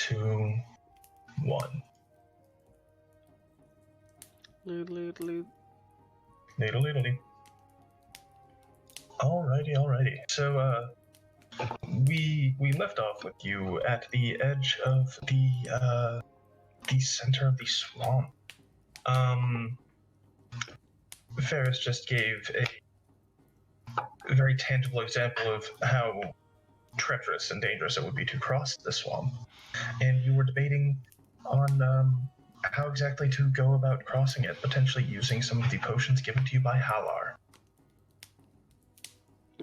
2, 1. Loot, loot, loot. Needle, needle, needle. Alrighty. So, we left off with you at the edge of the center of the swamp. Ferris just gave a very tangible example of how treacherous and dangerous it would be to cross the swamp, and you were debating on how exactly to go about crossing it, potentially using some of the potions given to you by Halar.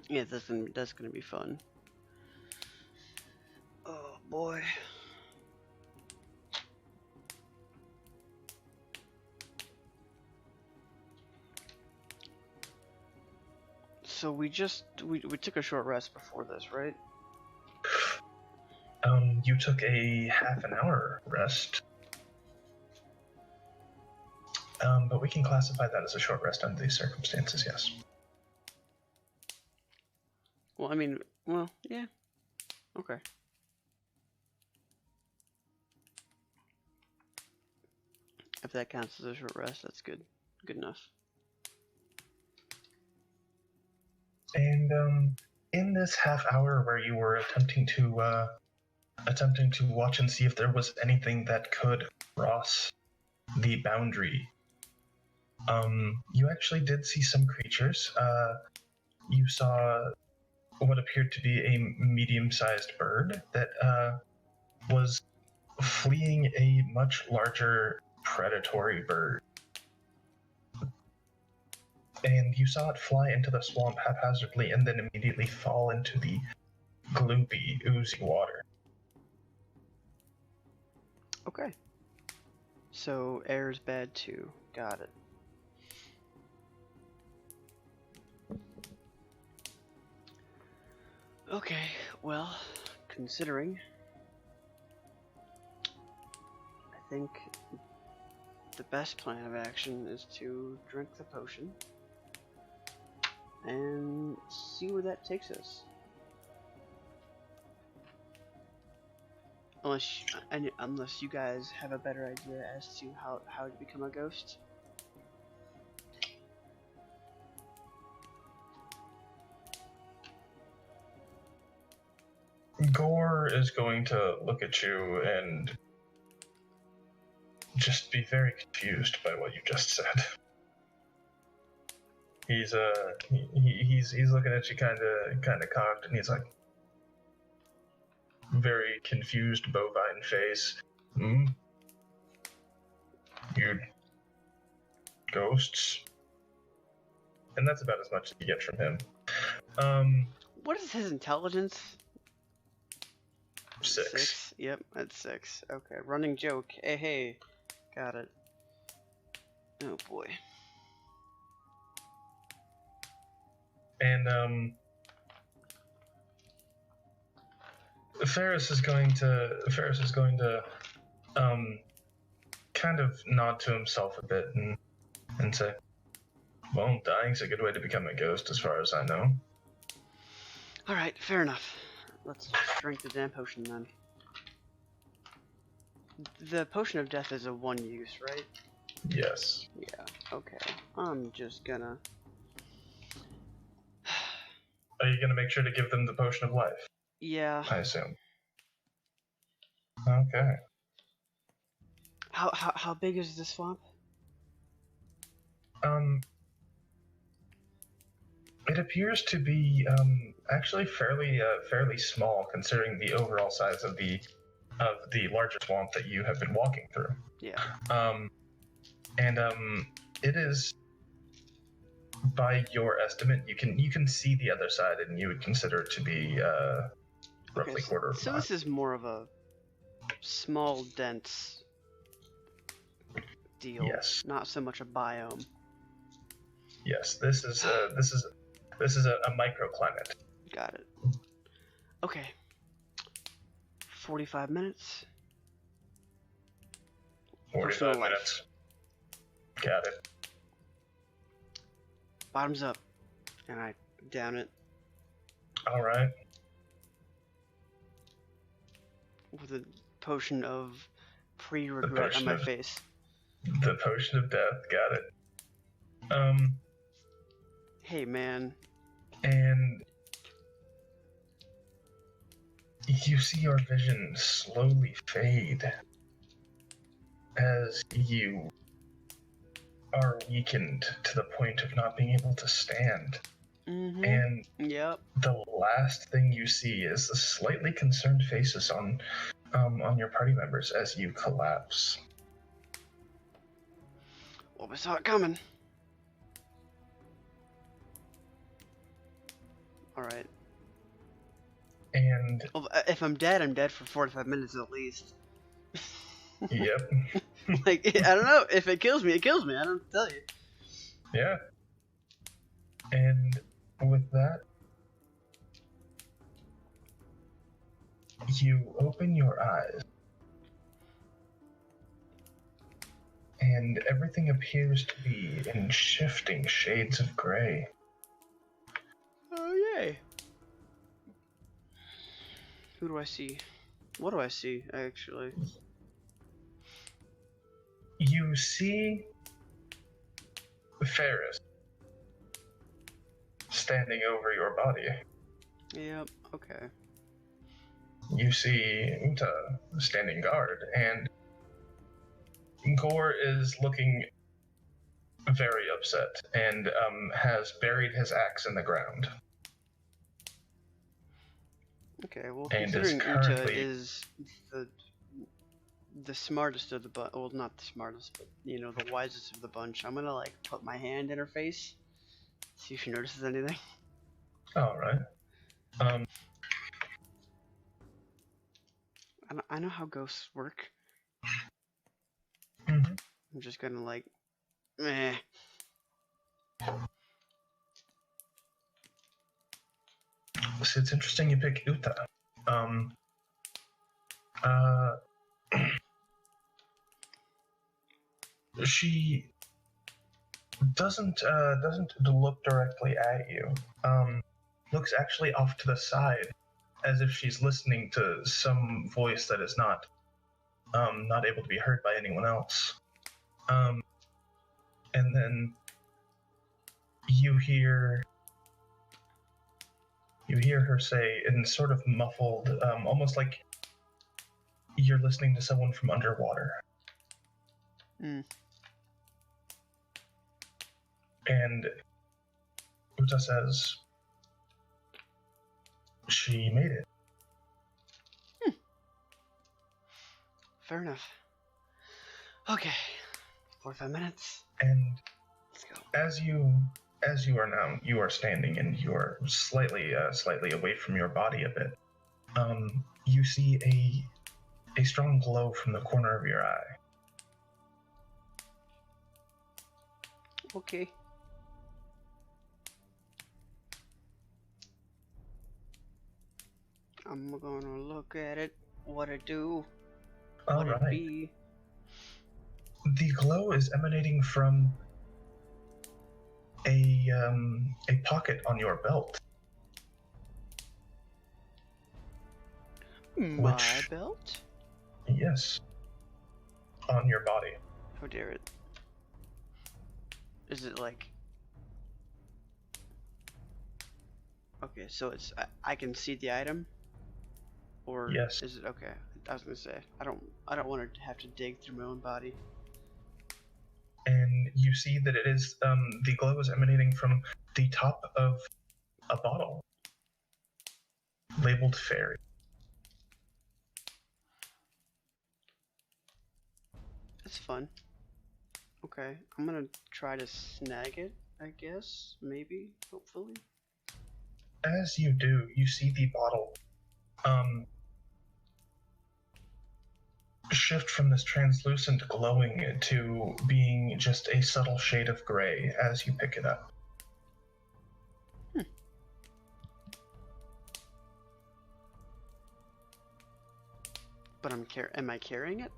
Yeah, that's gonna be fun. Oh boy. So we took a short rest before this, right? You took a half an hour rest. But we can classify that as a short rest under these circumstances, yes. Well, I mean, well, yeah. Okay. If that counts as a short rest, that's good. Good enough. And in this half hour where you were attempting to watch and see if there was anything that could cross the boundary, you actually did see some creatures. You saw what appeared to be a medium-sized bird that was fleeing a much larger predatory bird. And you saw it fly into the swamp haphazardly and then immediately fall into the gloopy, oozy water. Okay. So air's bad too. Got it. Okay, well, considering, I think the best plan of action is to drink the potion and see where that takes us. Unless you guys have a better idea as to how to become a ghost. Gore is going to look at you and just be very confused by what you just said. He's looking at you kind of cocked, and he's like, very confused, bovine face. You ghosts? And that's about as much as you get from him. What is his intelligence? 6. Yep, that's 6. Okay, running joke. Hey, got it. Oh boy. And Ferris is going to kind of nod to himself a bit and say, well, dying's a good way to become a ghost as far as I know. Alright, fair enough. Let's just drink the damn potion then. The potion of death is a 1 use, right? Yes. Yeah, okay. I'm just gonna... Are you gonna make sure to give them the potion of life? Yeah. I assume. Okay. How big is the swamp? It appears to be actually fairly small, considering the overall size of the larger swamp that you have been walking through. Yeah. It is, by your estimate, you can see the other side, and you would consider it to be roughly quarter of a mile. So this is more of a small, dense deal. Yes. Not so much a biome. Yes, this is a microclimate. Got it. Okay. 45 minutes. 45 minutes. Got it. Bottoms up. And I down it. Alright. With a potion of pre-regret on my face. The potion of death, got it. Hey, man. And you see your vision slowly fade as you are weakened to the point of not being able to stand. Mm-hmm. And yep. The last thing you see is the slightly concerned faces on your party members as you collapse. Well, we saw it coming. Alright. And well, if I'm dead for 45 minutes at least. Yep. Like, I don't know. If it kills me, it kills me. I don't tell you. Yeah. And with that, you open your eyes. And everything appears to be in shifting shades of gray. Oh, yay. Who do I see? What do I see, actually? You see Ferris standing over your body. Yep, okay. You see Uta standing guard, and Gore is looking very upset and has buried his axe in the ground. Okay, well, And considering currently... Uta is the smartest of the bunch, well, not the smartest, but, you know, the wisest of the bunch, I'm gonna, like, put my hand in her face, see if she notices anything. Alright. I know how ghosts work. Mm-hmm. I'm just gonna, like, meh. So it's interesting you pick Uta. She doesn't look directly at you. Looks actually off to the side, as if she's listening to some voice that is not able to be heard by anyone else. And then you hear her say in sort of muffled, almost like you're listening to someone from underwater. Mm. And Uta says she made it. Fair enough. Okay. 45 minutes. And let's go. As you are now, you are standing and you are slightly away from your body a bit. You see a strong glow from the corner of your eye. Okay. I'm gonna look at it. What it do? What it be? The glow is emanating from a pocket on your belt. My belt? Yes. On your body. How dare it? Is it like... Okay, so it's... I can see the item? Or yes. Is it... Okay, I was gonna say, I don't want to have to dig through my own body. And you see that it is, the glow is emanating from the top of a bottle labeled Fairy. That's fun. Okay, I'm gonna try to snag it, I guess, maybe, hopefully. As you do, you see the bottle shift from this translucent glowing to being just a subtle shade of gray as you pick it up. But am I carrying it?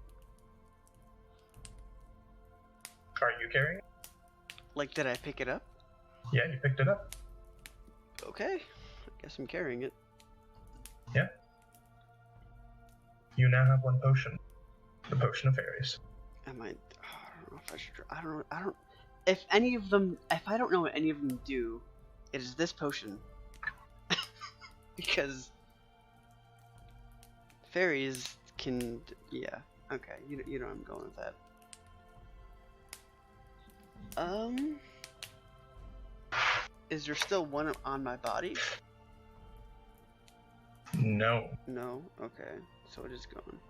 Are you carrying it? Like, did I pick it up? Yeah, you picked it up. Okay, I guess I'm carrying it. Yeah. You now have one potion. The Potion of Fairies. Am I? Oh, I don't know if I should. I don't. I don't. If any of them, if I don't know what any of them do, it is this potion. Because fairies can. Yeah. Okay. You know I'm going with that. Is there still one on my body? No. No? Okay. So it is gone.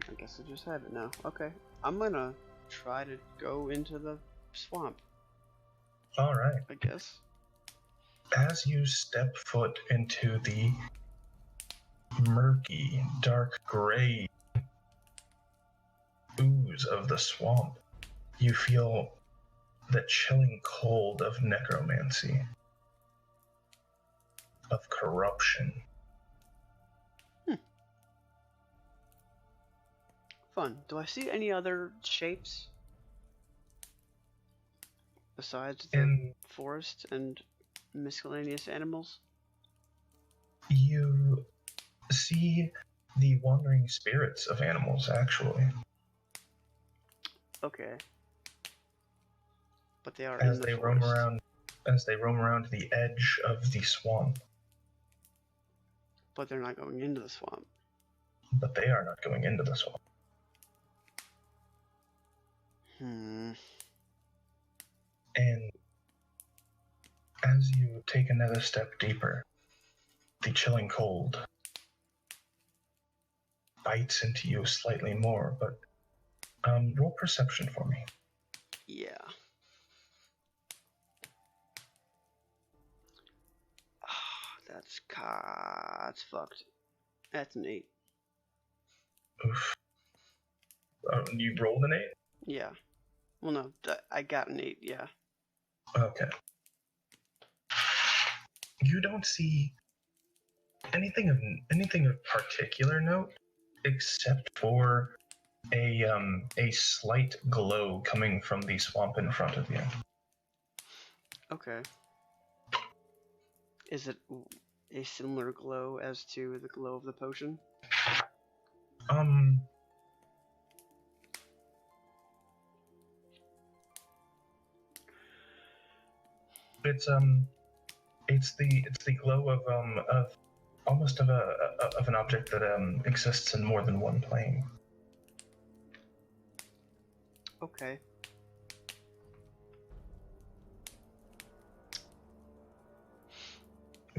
I guess I just have it now. Okay. I'm gonna try to go into the swamp, Alright. I guess. As you step foot into the murky, dark gray ooze of the swamp, you feel the chilling cold of necromancy, of corruption. Fun. Do I see any other shapes besides the forest and miscellaneous animals? You see the wandering spirits of animals, actually. Okay. But they are As in the they forest. roam around the edge of the swamp. But they're not going into the swamp. But they are not going into the swamp. And as you take another step deeper, the chilling cold bites into you slightly more, but roll perception for me. Yeah. That's fucked. That's an 8. Oof. You rolled an 8? Yeah. Well, no, I got an 8, yeah. Okay. You don't see anything of particular note, except for a slight glow coming from the swamp in front of you. Okay. Is it a similar glow as to the glow of the potion? It's the glow of almost of an object that exists in more than one plane. Okay.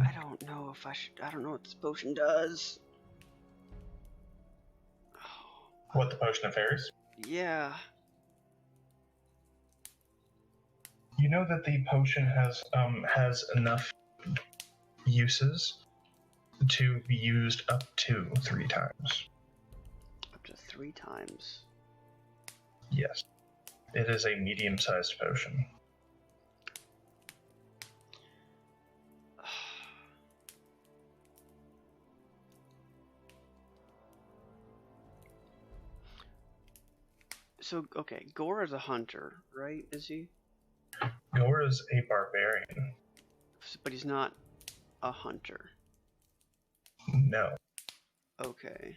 I don't know if I should. I don't know what this potion does. What, the Potion of Fairies? Yeah. You know that the potion has enough uses to be used up to 3 times. Up to 3 times. Yes. It is a medium-sized potion. So, okay, Gore is a hunter, right? Is he? Gore is a barbarian. But he's not a hunter. No. Okay.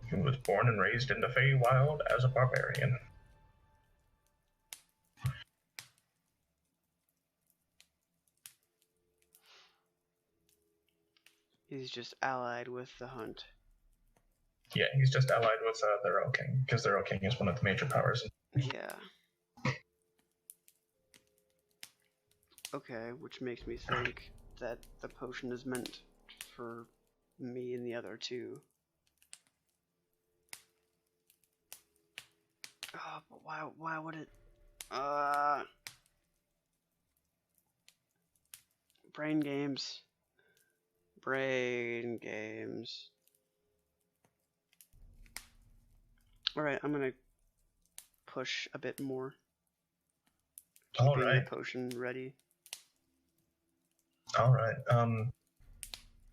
He was born and raised in the Feywild as a barbarian. He's just allied with the hunt. Yeah, he's just allied with the Royal King, because the Royal King is one of the major powers. Yeah. Okay, which makes me think that the potion is meant for me and the other two. Oh, but why would it? Brain games. Brain games. Alright, I'm gonna push a bit more. Keeping the potion ready. Alright,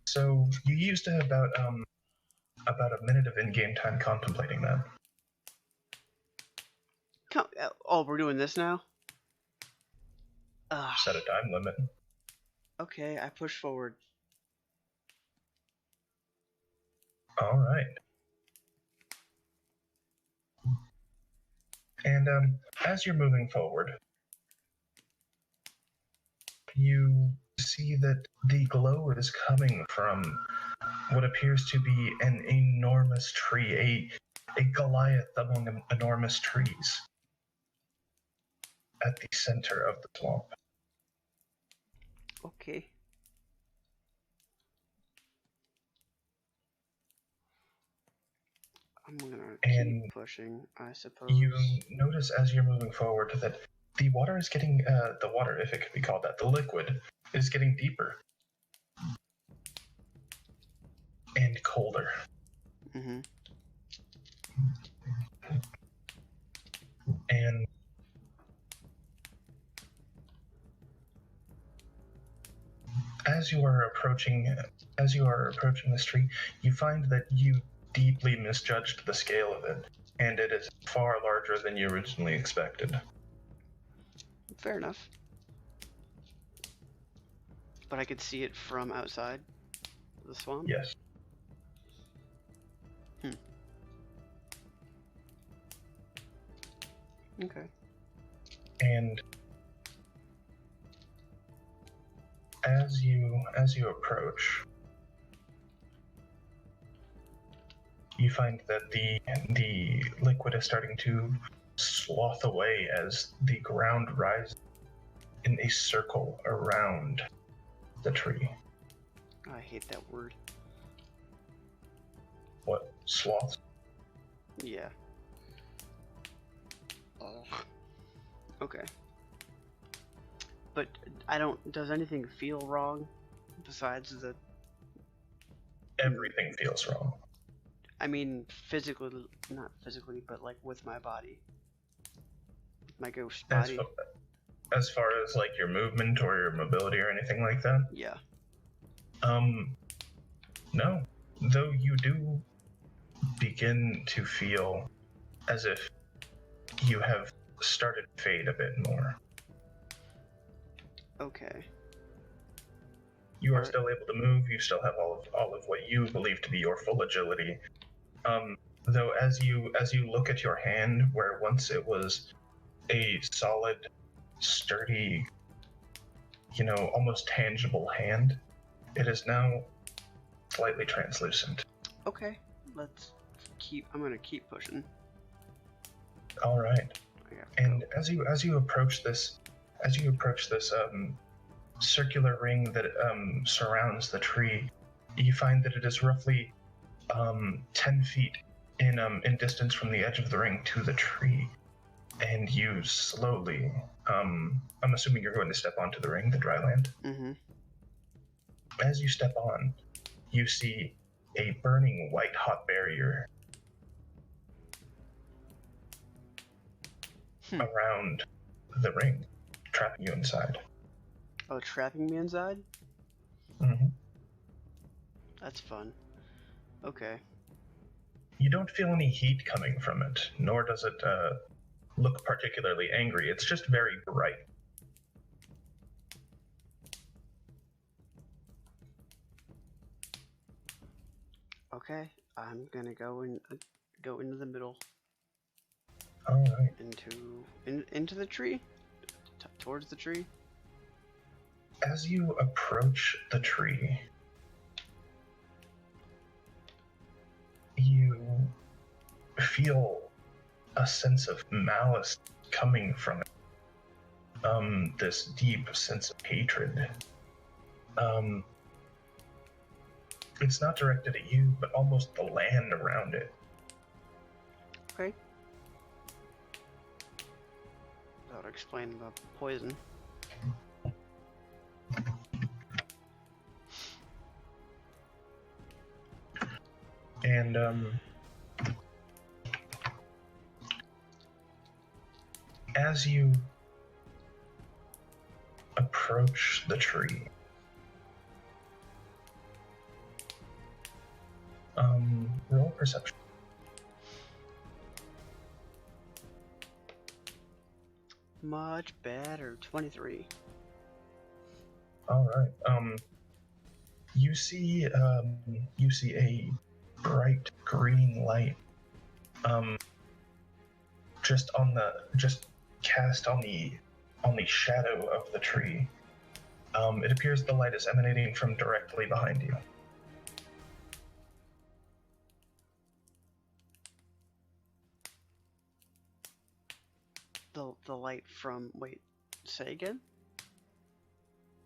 so you used about a minute of in-game time contemplating that. Oh, we're doing this now? Set a time limit. Okay, I push forward. All right. And as you're moving forward, you see that the glow is coming from what appears to be an enormous tree, a Goliath among enormous trees at the center of the swamp. Okay. I'm gonna And keep pushing, I suppose. you notice as you're moving forward that the water is getting, the water, if it could be called that, the liquid, is getting deeper and colder. Mm-hmm. And as you are approaching this tree, you find that you deeply misjudged the scale of it, and it is far larger than you originally expected. Fair enough. But I could see it from outside the swamp? Yes. Okay. And as you approach, you find that the liquid is starting to sloth away as the ground rises in a circle around the tree. I hate that word. What? Sloth? Yeah. Oh. Okay. But I don't. Does anything feel wrong besides the? Everything feels wrong. I mean, physically, not physically, but like with my body, my ghost body. As far as like your movement or your mobility or anything like that? Yeah. No. Though you do begin to feel as if you have started to fade a bit more. Okay. You are still able to move. You still have all of what you believe to be your full agility. Though as you look at your hand, where once it was a solid, sturdy, almost tangible hand, it is now slightly translucent. Okay. Let's keep. I'm gonna keep pushing. All right. And as you approach this, circular ring that surrounds the tree, you find that it is roughly 10 feet in distance from the edge of the ring to the tree. And you slowly, I'm assuming you're going to step onto the ring, the dry land. Mm-hmm. As you step on, you see a burning white hot barrier around the ring, trapping you inside. Oh, trapping me inside? Mm-hmm. That's fun. Okay. You don't feel any heat coming from it, nor does it look particularly angry. It's just very bright. Okay. I'm gonna go into the middle. All right. Into the tree? Towards the tree? As you approach the tree, you feel a sense of malice coming from it. This deep sense of hatred. It's not directed at you, but almost the land around it. Okay. That would explain the poison. And as you approach the tree, roll perception. Much better. 23. All right. You see a bright green light, just cast on the shadow of the tree. It appears the light is emanating from directly behind you. The light from, wait, say again?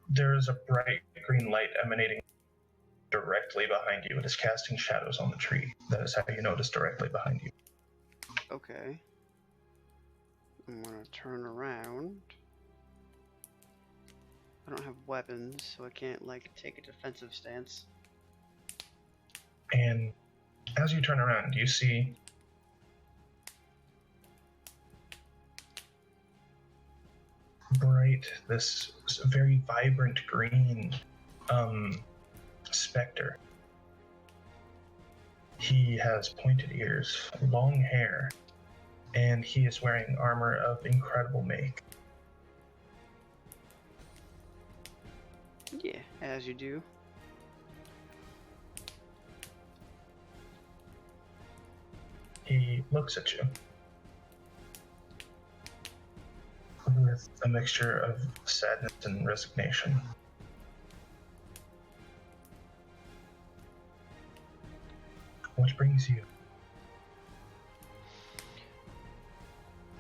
There is a bright green light emanating directly behind you. It is casting shadows on the tree. That is how you notice directly behind you. Okay. I'm gonna turn around. I don't have weapons, so I can't, like, take a defensive stance. And as you turn around, you see this very vibrant green specter. He has pointed ears, long hair, and he is wearing armor of incredible make. Yeah, as you do. He looks at you with a mixture of sadness and resignation. What brings you?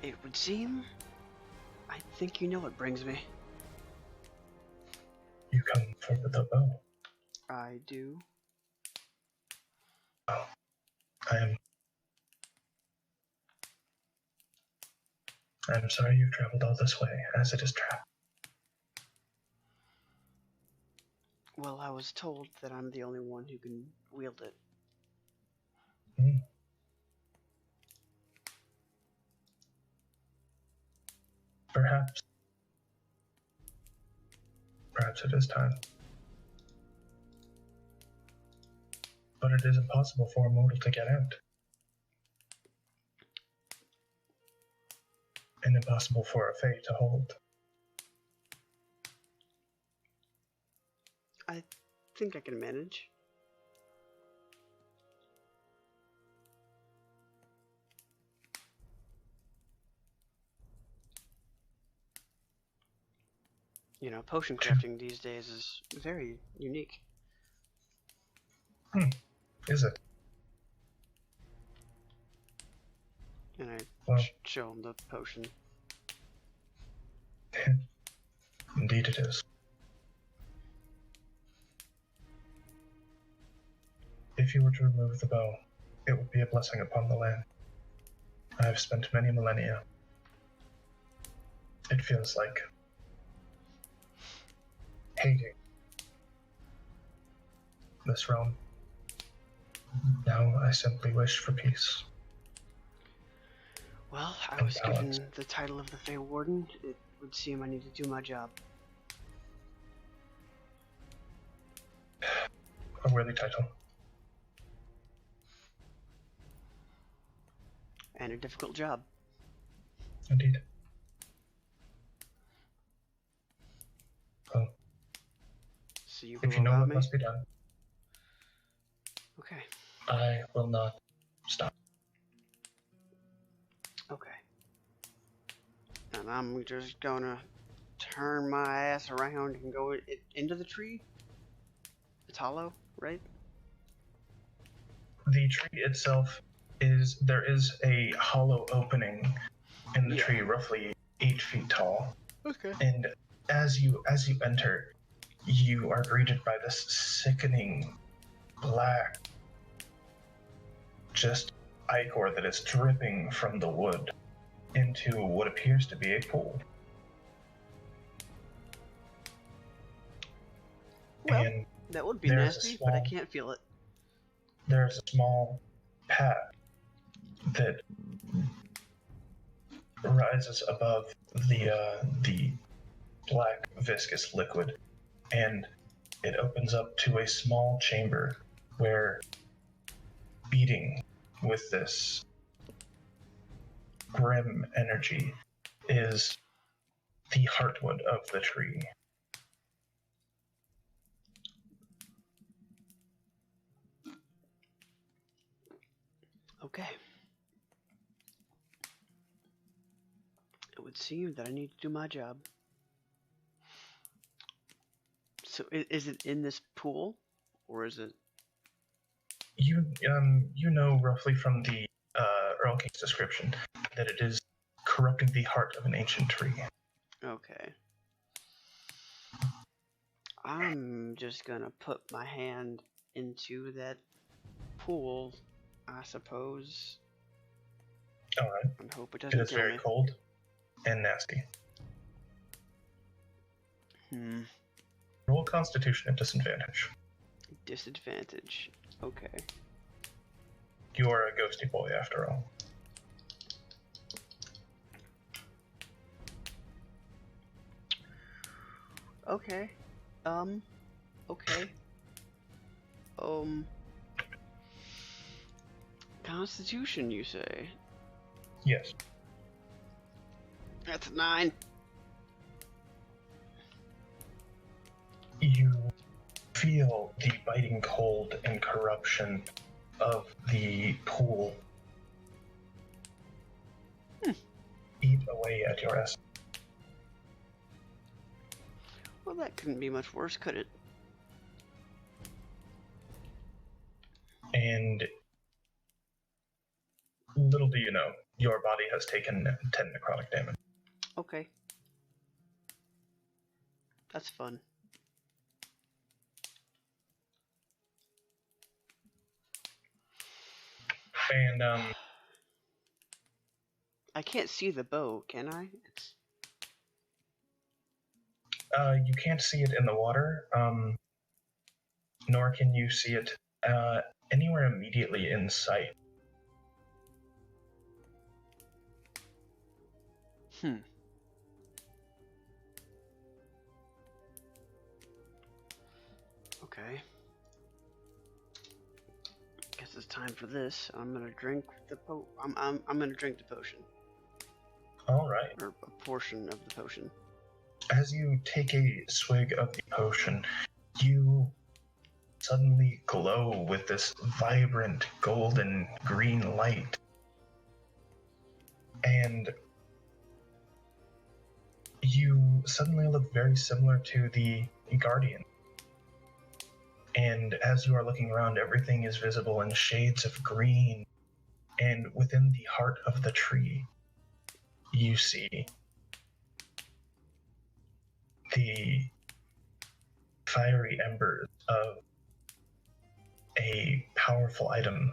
It would seem. I think you know what brings me. You come for the bow. I do. Oh, I'm sorry you've traveled all this way, as it is trapped. Well, I was told that I'm the only one who can wield it. Hmm. Perhaps it is time. But it is impossible for a mortal to get out. And impossible for a Fae to hold. I think I can manage. You know, potion crafting these days is very unique. Is it? And I Well, show him the potion. indeed it is. If you were to remove the bow, it would be a blessing upon the land. I have spent many millennia. It feels like hating this realm. Now I simply wish for peace. Well, I was given the title of the Fey Warden. It would seem I need to do my job. A worthy title. And a difficult job. Indeed. Well, So you if will you know allow what me? must be done, Okay. I will not stop. Okay. And I'm just gonna turn my ass around and go into the tree. It's hollow, right? The tree itself there is a hollow opening in the tree, roughly 8 feet tall. Okay. And as you enter, you are greeted by this sickening black, just ichor that is dripping from the wood into what appears to be a pool. Well, and that would be there's nasty, but I can't feel it. There's a small path that rises above the black viscous liquid, and it opens up to a small chamber where, beating with this grim energy, is the heartwood of the tree. Okay. It would seem that I need to do my job. So is it in this pool, or is it? You know roughly from the Earl King's description that it is corrupting the heart of an ancient tree. Okay. I'm just gonna put my hand into that pool, I suppose, All right. and hope it It doesn't is kill very me. cold and nasty. Roll Constitution at disadvantage. Disadvantage. Okay. You are a ghosty boy after all. Okay. Okay. Constitution, you say? Yes. That's a 9. You feel the biting cold and corruption of the pool eat away at your essence. Well, that couldn't be much worse, could it? And little do you know, your body has taken 10 necrotic damage. Okay. That's fun. And I can't see the bow, can I? you can't see it in the water, nor can you see it anywhere immediately in sight. Okay. Guess it's time for this. I'm gonna drink the I'm gonna drink the potion, All right. or a portion of the potion. As you take a swig of the potion, you suddenly glow with this vibrant golden green light. And you suddenly look very similar to the Guardian. And as you are looking around, everything is visible in shades of green. And within the heart of the tree, you see the fiery embers of a powerful item.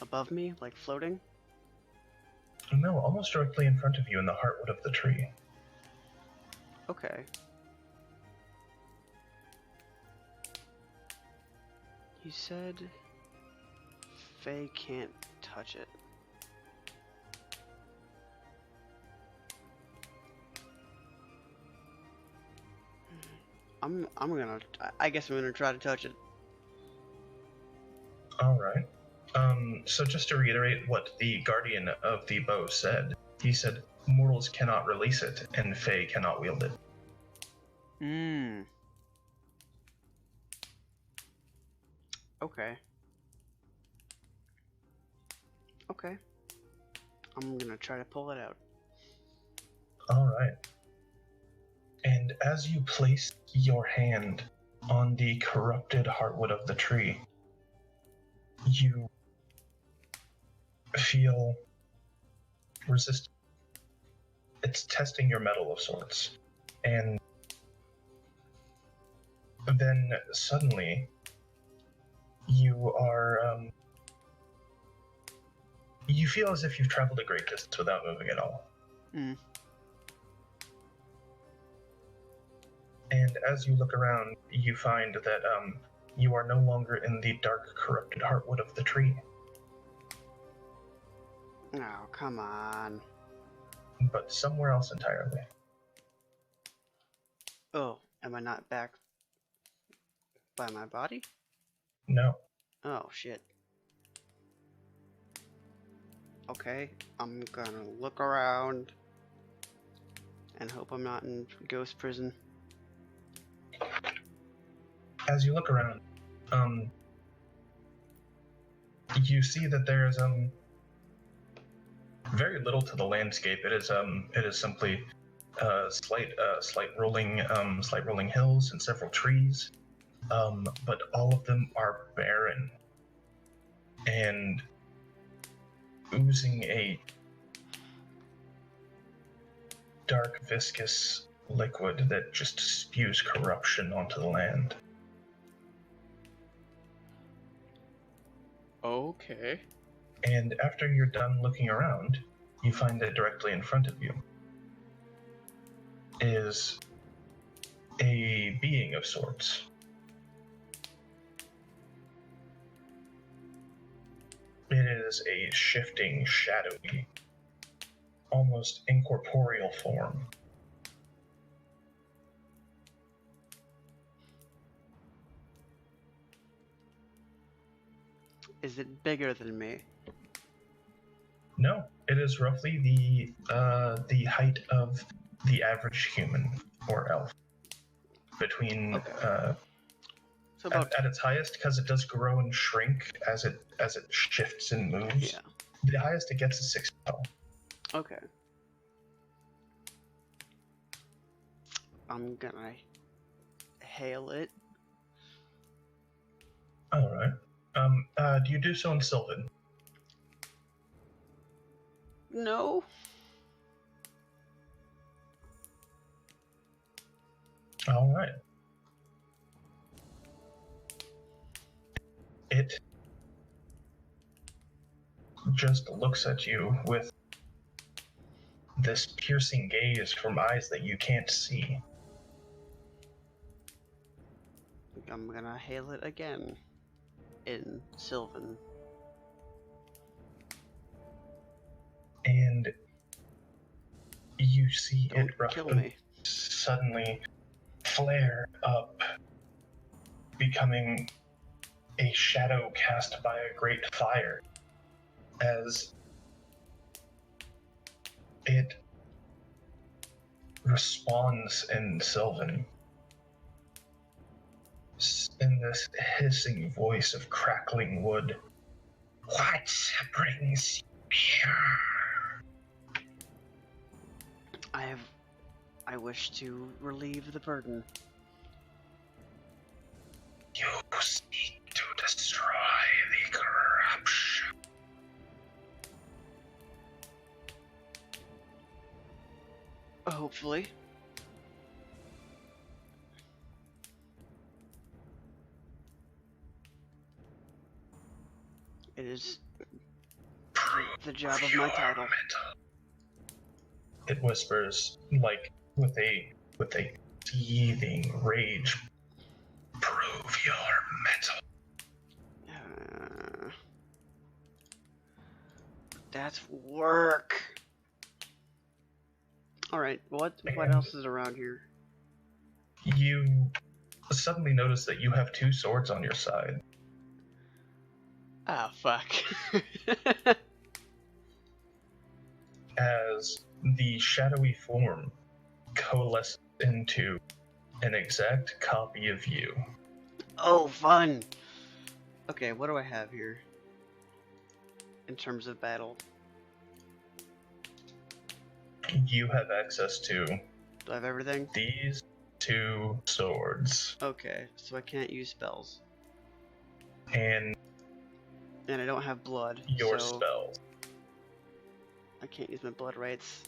Above me, like floating? No, almost directly in front of you in the heartwood of the tree. Okay. You said Faye can't touch it. I guess I'm gonna try to touch it. All right. So just to reiterate what the Guardian of the Bow said, he said, mortals cannot release it, and Fae cannot wield it. Okay. Okay. I'm gonna try to pull it out. All right. And as you place your hand on the corrupted heartwood of the tree, you feel resistance. It's testing your mettle of sorts. And then suddenly, you are, you feel as if you've traveled a great distance without moving at all. And as you look around, you find that you are no longer in the dark, corrupted heartwood of the tree. Oh, come on. But somewhere else entirely. Oh, am I not back by my body? No. Oh, shit. Okay, I'm gonna look around and hope I'm not in ghost prison. As you look around, you see that there is very little to the landscape. It is simply slight rolling hills and several trees, but all of them are barren and oozing a dark viscous liquid that just spews corruption onto the land. Okay. And after you're done looking around, you find that directly in front of you is a being of sorts. It is a shifting, shadowy, almost incorporeal form. Is it bigger than me? No, it is roughly the height of the average human or elf. Between Okay. So about at its highest, because it does grow and shrink as it shifts and moves. yeah. The highest it gets is 6 feet tall. Okay. I'm gonna hail it. All right. Do you do so in Sylvan? No. All right. It just looks at you with this piercing gaze from eyes that you can't see. I'm gonna hail it again. In Sylvan. And you see Don't it kill roughly me. suddenly flare up, becoming a shadow cast by a great fire, as it responds in Sylvan, in this hissing voice of crackling wood. What brings you here? I wish to relieve the burden. You seek to destroy the corruption. Hopefully. It is the job of my title. Mantle. It whispers, like with a seething rage. Prove your metal. That's work. All right. What else is around here? You suddenly notice that you have 2 swords on your side. Ah, fuck. As the shadowy form coalesces into an exact copy of you. Oh, fun. Okay, what do I have here? In terms of battle. You have access to Do I have everything? these 2 swords. Okay, so I can't use spells. And I don't have blood. your so spells. I can't use my blood rights.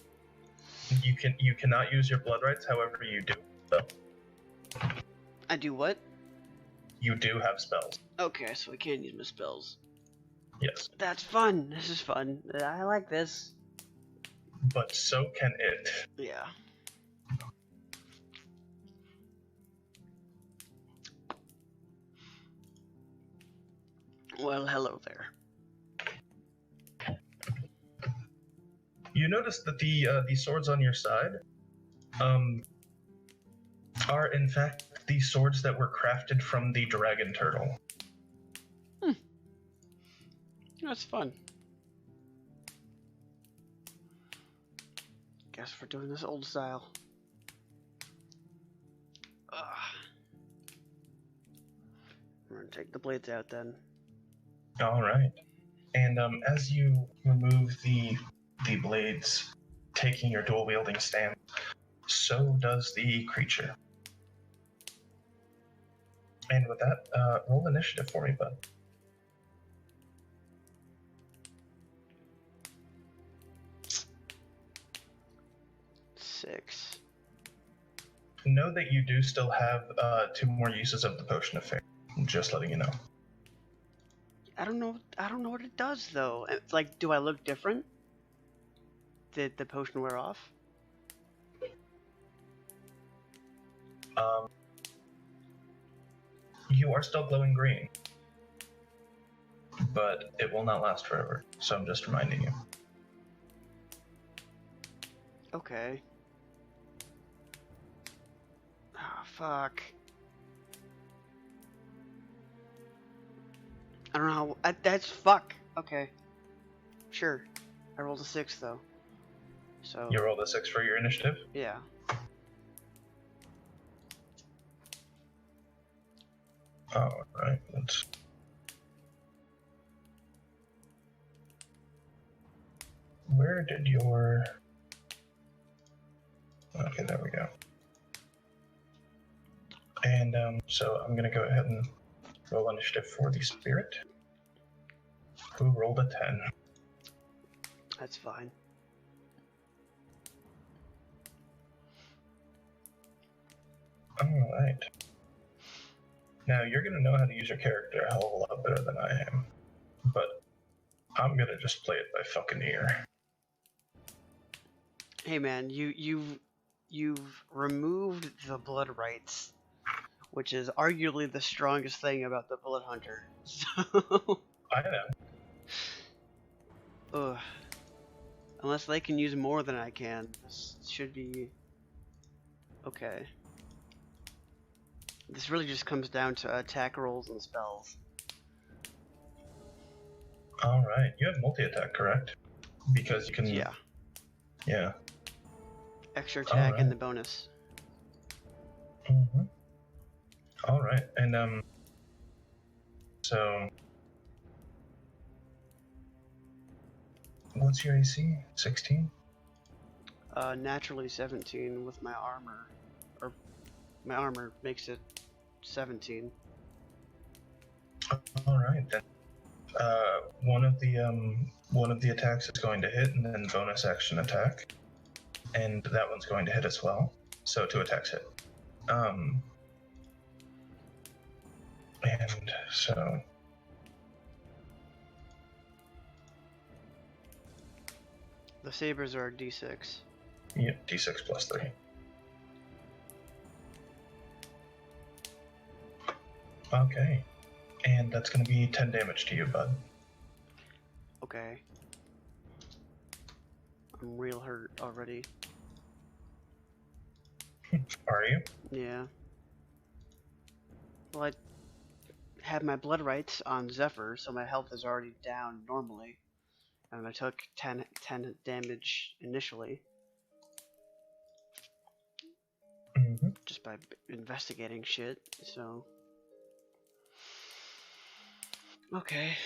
You cannot use your blood rights, however you do. So I do what? you do have spells. Okay, so I can't use my spells. Yes. That's fun. This is fun. I like this. But so can it. Yeah. Well, hello there. You notice that the swords on your side are in fact the swords that were crafted from the dragon turtle. That's fun. Guess we're doing this old style. Ugh. I'm gonna take the blades out then. All right. And as you remove the blades, taking your dual wielding stand, so does the creature. And with that, roll initiative for me, bud. Six. Know that you do still have 2 more uses of the Potion of Fate. Just letting you know. I don't know what it does though. Like, do I look different? Did the potion wear off? You are still glowing green, but it will not last forever. So I'm just reminding you. Okay. Ah, fuck. I don't know how. That's fuck. Okay. Sure. I rolled a 6 though. So. You rolled a 6 for your initiative? Yeah. Alright, let's. Where did your. Okay, there we go. And so I'm going to go ahead and roll initiative for the spirit, who rolled a 10. That's fine. Alright. Now, you're going to know how to use your character a hell of a lot better than I am. But I'm going to just play it by fucking ear. Hey man, you've removed the blood rights, which is arguably the strongest thing about the Blood Hunter. So. I know. Ugh. Unless they can use more than I can, this should be okay. This really just comes down to attack rolls and spells. Alright, you have multi-attack, correct? Because you can... Yeah. Yeah. Extra attack Alright. and the bonus. Mm-hmm. Alright, and so... What's your AC? 16? Naturally 17 with my armor. Or, my armor makes it 17. Alright, then. One of the attacks is going to hit, and then bonus action attack. And that one's going to hit as well. So 2 attacks hit. And so... The sabers are d6. Yep, d6 plus 3. Okay. And that's going to be 10 damage to you, bud. Okay. I'm real hurt already. Are you? Yeah. Well, I had my blood rights on Zephyr, so my health is already down normally. And I took 10 damage initially. Mm-hmm. Just by investigating shit, so... Okay.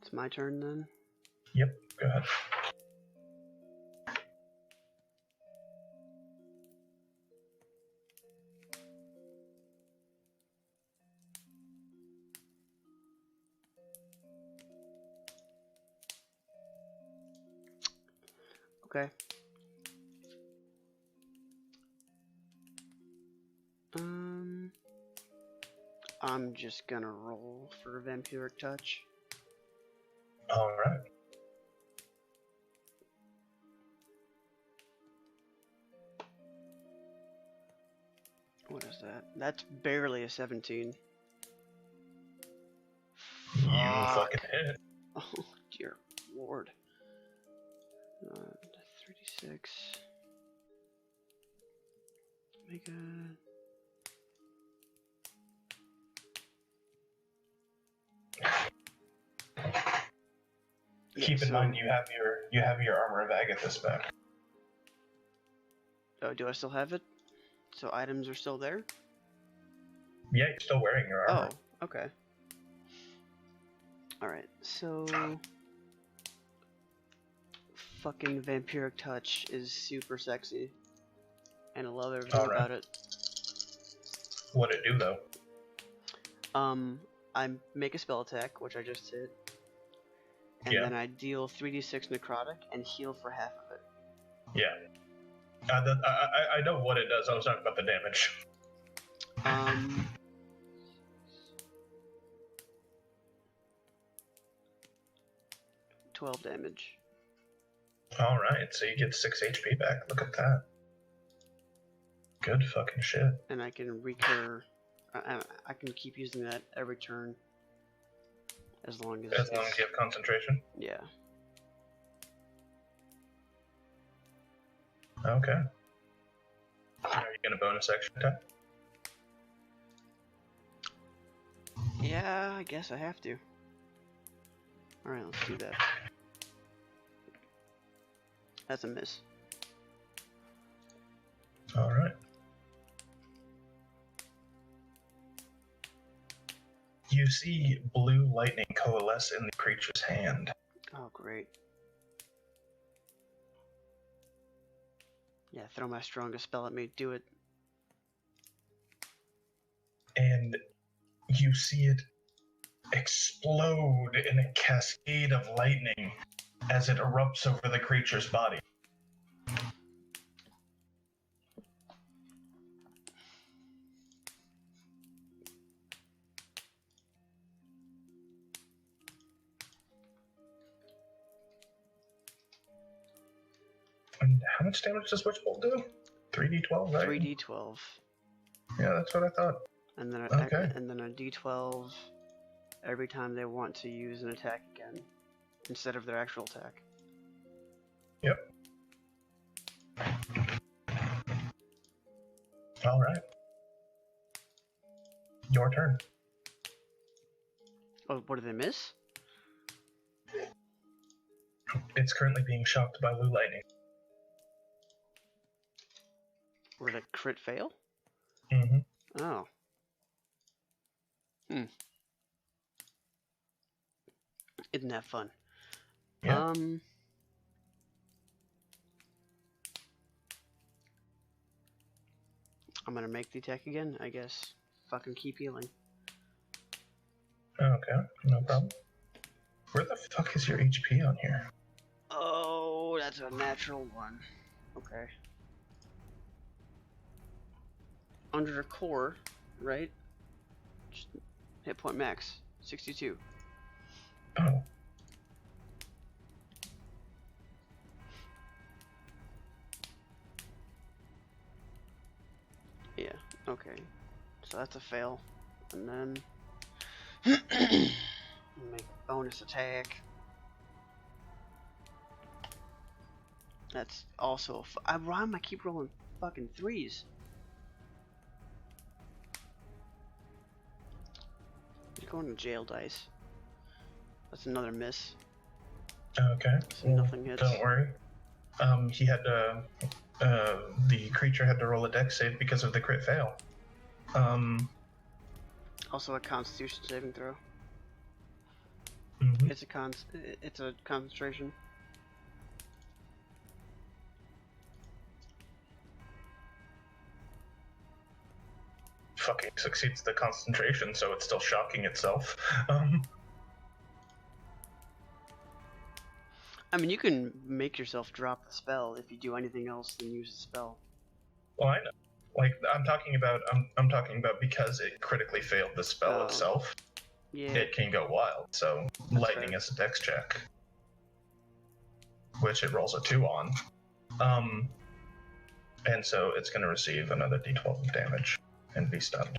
It's my turn then? Yep, go ahead. Okay. I'm just gonna roll for Vampiric Touch. Alright. What is that? That's barely a 17. You Fuck. fucking hit. Oh, dear lord. 36. Make a... Keep in mind you have your armor of Agathis back. Oh, do I still have it? So items are still there? Yeah, you're still wearing your armor. Oh, okay. Alright, so... Fucking Vampiric Touch is super sexy. And I love everything about it. What'd it do, though? I make a spell attack, which I just did. And then I deal 3d6 necrotic and heal for half of it. Yeah. I know what it does. I was talking about the damage. 12 damage. Alright, so you get 6 HP back. Look at that. Good fucking shit. And I can recur. I can keep using that every turn. As long as you have concentration? Yeah. Okay. Are you gonna bonus action attack? Yeah, I guess I have to. Alright, let's do that. That's a miss. Alright. You see blue lightning coalesce in the creature's hand. Oh, great. Yeah, throw my strongest spell at me. Do it. And you see it explode in a cascade of lightning as it erupts over the creature's body. And how much damage does Witch Bolt do? 3d12, right? 3d12. Yeah, that's what I thought. And then a d12 every time they want to use an attack again, instead of their actual attack. Yep. Alright. Your turn. Oh, what did they miss? It's currently being shocked by blue lightning. Or did a crit fail? Mm-hmm. Oh. Isn't that fun? Yeah. I'm gonna make the attack again, I guess. Fucking keep healing. Okay, no problem. Where the fuck is your HP on here? Oh, that's a natural one. Okay. Under the core, right? Just hit point max, 62. Oh. Yeah, okay. So that's a fail. And then make a bonus attack. That's also why am I keep rolling fucking threes? You're going to jail, dice. That's another miss. Okay. So nothing hits. Don't worry. He had to. The creature had to roll a dex save because of the crit fail. Also a Constitution saving throw. Mm-hmm. It's a concentration. Fucking succeeds the concentration, so it's still shocking itself. I mean, you can make yourself drop the spell if you do anything else than use the spell. Well, I know. Like I'm talking about because it critically failed the spell itself. Yeah. It can go wild. So That's lightning fair. is a dex check, which it rolls a 2 on. And so it's going to receive another d12 of damage and be stunned.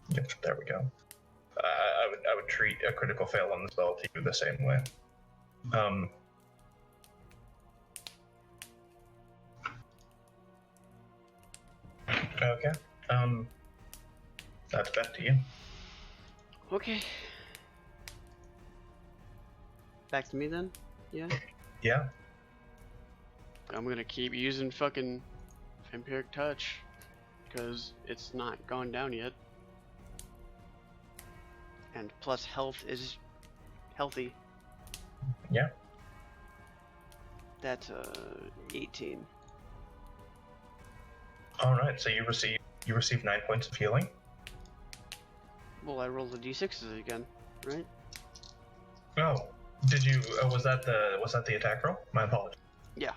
Yep, there we go. I would treat a critical fail on the spell to you the same way. Okay. That's back to you. Okay. Back to me then? Yeah? Yeah. I'm gonna keep using fucking Vampiric Touch because it's not gone down yet. And plus health is healthy. Yeah. That's 18. All right. So you receive 9 points of healing. Well, I rolled the d6s again, right? Oh, did you? Was that the attack roll? My apologies. Yeah.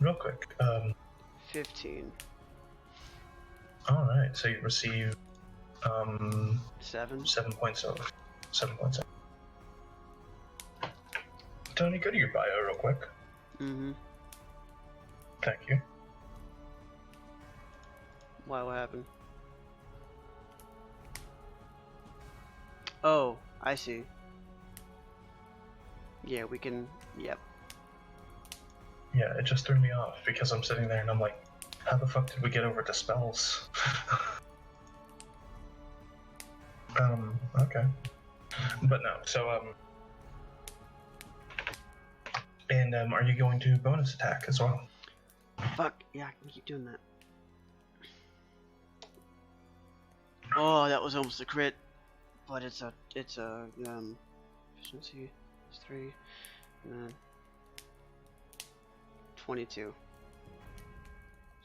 Real quick. 15. All right. So you receive 7. 7 points of 7 points. Tony, go to your bio real quick. Mm-hmm. Thank you. Why? What happened? Oh, I see. Yeah, we can. Yep. Yeah, it just threw me off because I'm sitting there and I'm like, how the fuck did we get over to spells? Okay. But no, so, and, are you going to bonus attack as well? Fuck. Yeah, I can keep doing that. Oh, that was almost a crit. But it's a efficiency is 3, and then 22.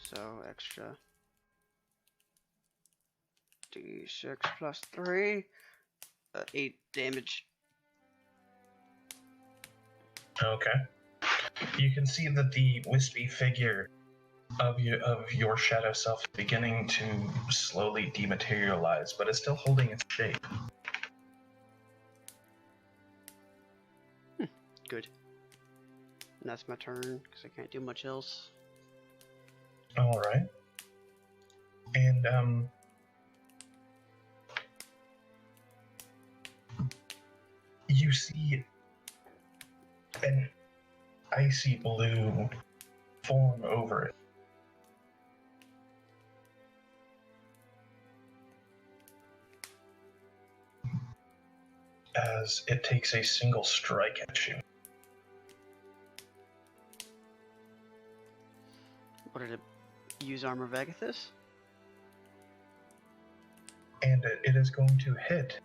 So extra d6 plus 3, 8 damage. Okay. You can see that the wispy figure of your shadow self is beginning to slowly dematerialize, but it's still holding its shape. Good. And that's my turn because I can't do much else. All right. And you see an icy blue form over it. As it takes a single strike at you. What did it use? Armor of Agathis? And it is going to hit.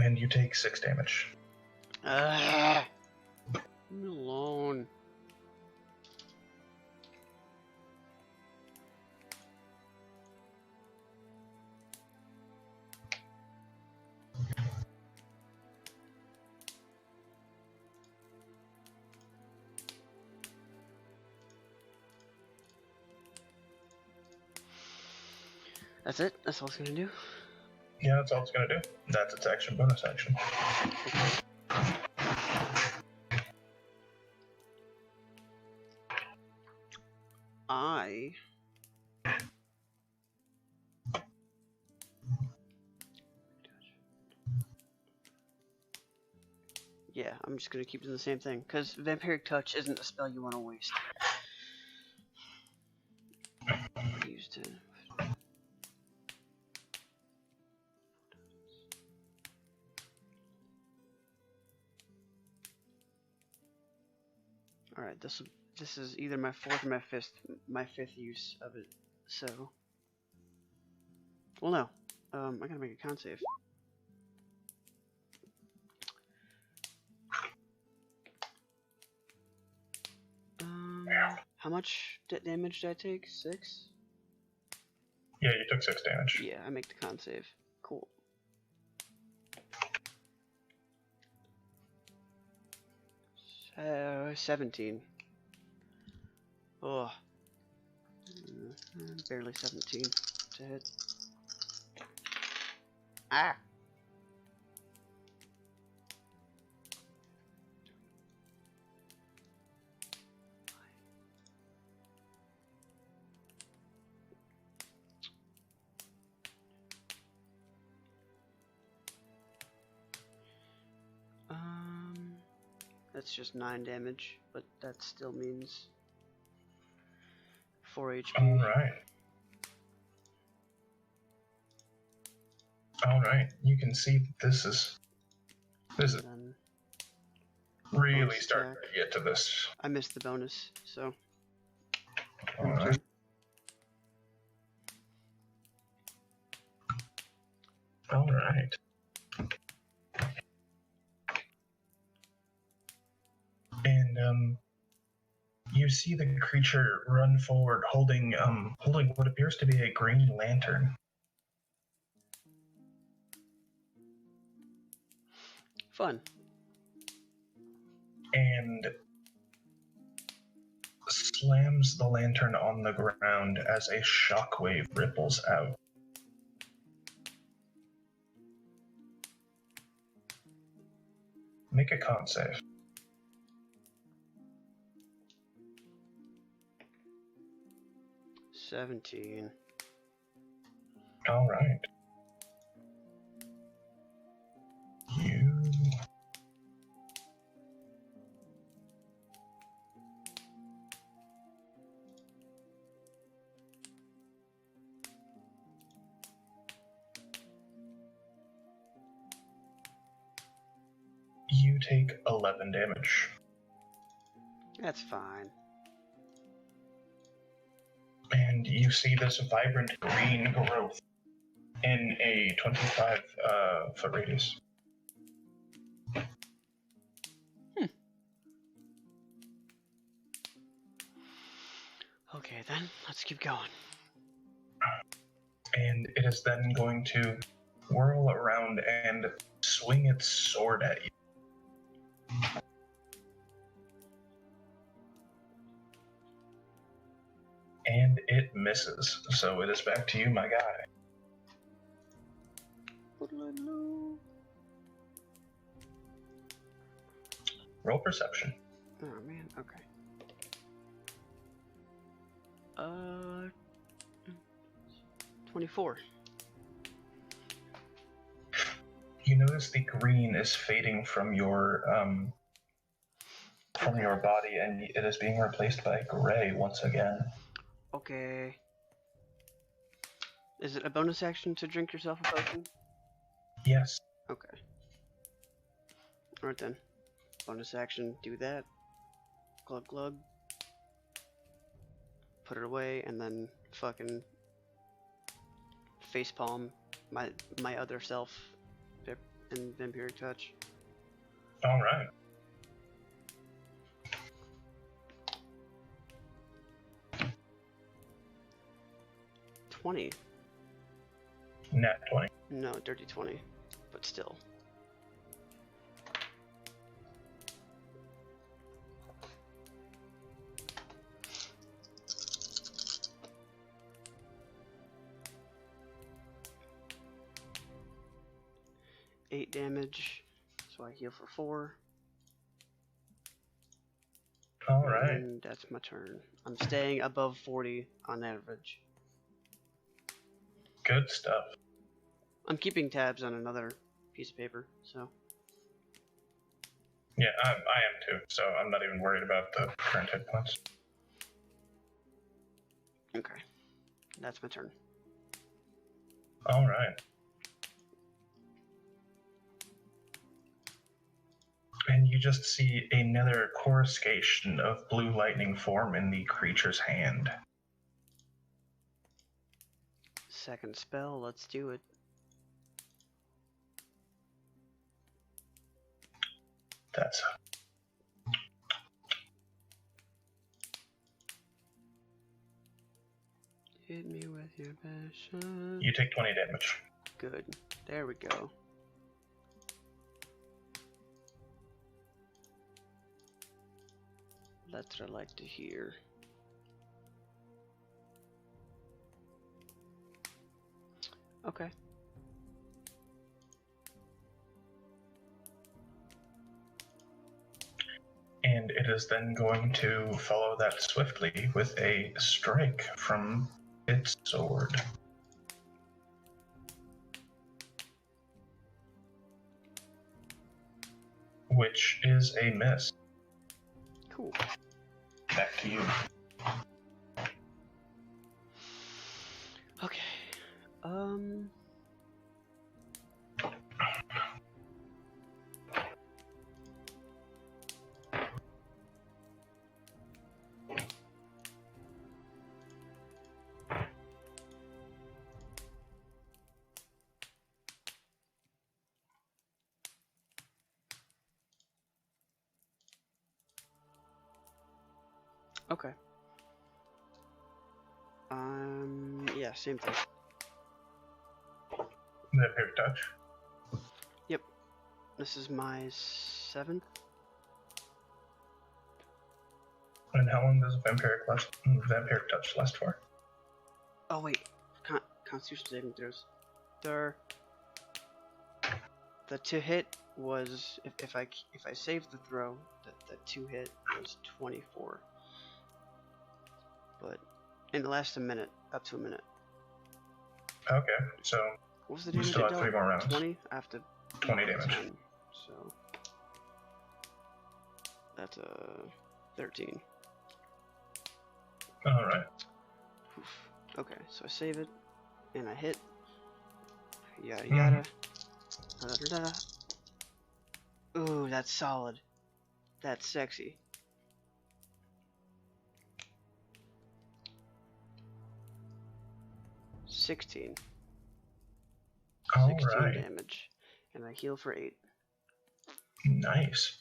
And you take 6 damage. Ah! Leave me alone. That's it? That's all it's gonna do? Yeah, that's all it's going to do. That's its action, bonus action. Yeah, I'm just gonna keep doing the same thing, because Vampiric Touch isn't a spell you want to waste. Used to. Alright, this is either my 4th or my fifth use of it. So, well, no, I gotta make a con save. How much damage did I take? 6? Yeah, you took 6 damage. Yeah, I make the con save. Cool. So, 17. Oh. Barely 17 to hit. Ah! That's just 9 damage, but that still means 4 HP. Alright, you can see this is Then really bonus starting attack. to get to this. I missed the bonus, so Alright. Alright. And you see the creature run forward holding what appears to be a green lantern. fun. And slams the lantern on the ground as a shockwave ripples out. Make a con save. $17. Alright. You take 11 damage. That's fine. And you see this vibrant green growth in a 25 foot radius. Okay, then let's keep going. And it is then going to whirl around and swing its sword at you. And it misses. So it is back to you, my guy. Roll perception. Oh man, okay. 24. You notice the green is fading from your body, and it is being replaced by gray once again. Okay. Is it a bonus action to drink yourself a potion? Yes. Okay. Alright then. Bonus action, do that. Glug glug. Put it away, and then fucking facepalm my other self in Vampiric Touch. Alright. $20. Nat 20. No, dirty 20. But still. $8 damage, so I heal for 4. Alright. And that's my turn. I'm staying above 40 on average. Good stuff. I'm keeping tabs on another piece of paper, so. Yeah, I am too, so I'm not even worried about the current hit points. Okay. That's my turn. Alright. And you just see another coruscation of blue lightning form in the creature's hand. Second spell, let's do it. That's... Hit me with your passion. You take 20 damage. Good. There we go. That's what I like to hear. Okay. And it is then going to follow that swiftly with a strike from its sword. Which is a miss. Cool. Back to you. Okay. Okay. Yeah, same thing. Vampiric touch. Yep. This is my 7th. And how long does vampiric touch last for? Oh wait, Constitution saving throws. The to hit was if I saved the throw, the to hit was 24. But it lasts a minute, up to a minute. Okay, so What was the we damage still it have dealt? 3 more rounds. 20. I have to 20 damage. 10, so that's a 13. All right. Oof. Okay, so I save it and I hit. Yada yada. Da-da-da-da. Ooh, that's solid. That's sexy. $16 All right. damage, and I heal for 8. Nice.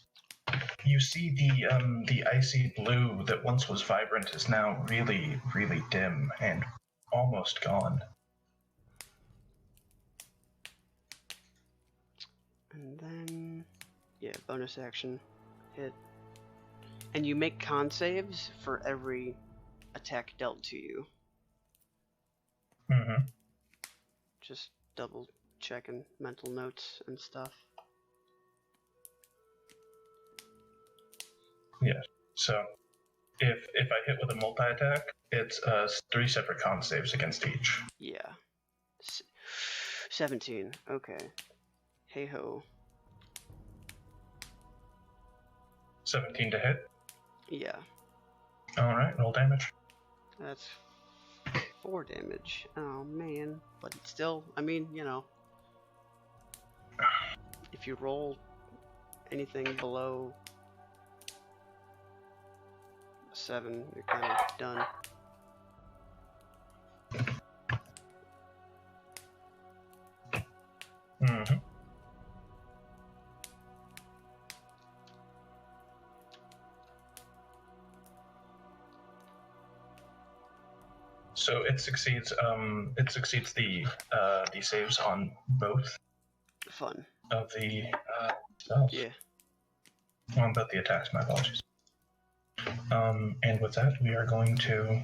You see the icy blue that once was vibrant is now really, really dim and almost gone. And then, yeah, bonus action, hit. And you make con saves for every attack dealt to you. Mm-hmm. Just double checking mental notes and stuff. Yes. So if I hit with a multi-attack, it's 3 separate con saves against each. Yeah. 17. Okay. Hey ho. 17 to hit. Yeah. All right, roll damage. That's 4 damage. Oh man. But it's still, I mean, you know, if you roll anything below 7, you're kind of done. Mm-hmm. So it succeeds. It succeeds the saves on both Fun. of the spells. Yeah. On both the attacks. My apologies. And with that, we are going to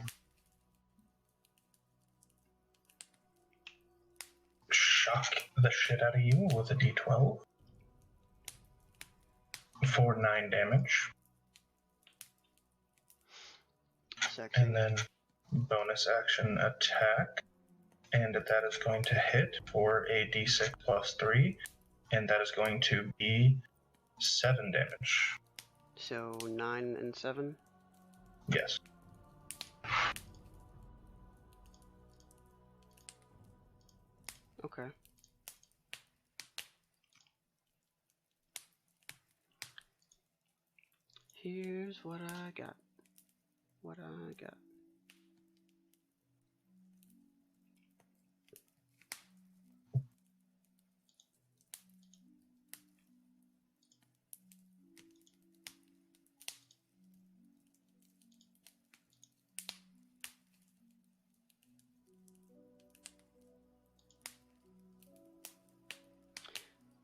shock the shit out of you with a D12 for 9 damage. Sexy. And then bonus action attack. And that is going to hit for a D6 plus 3. And that is going to be 7 damage. So 9 and 7? Yes. Okay. Here's what I got. What I got.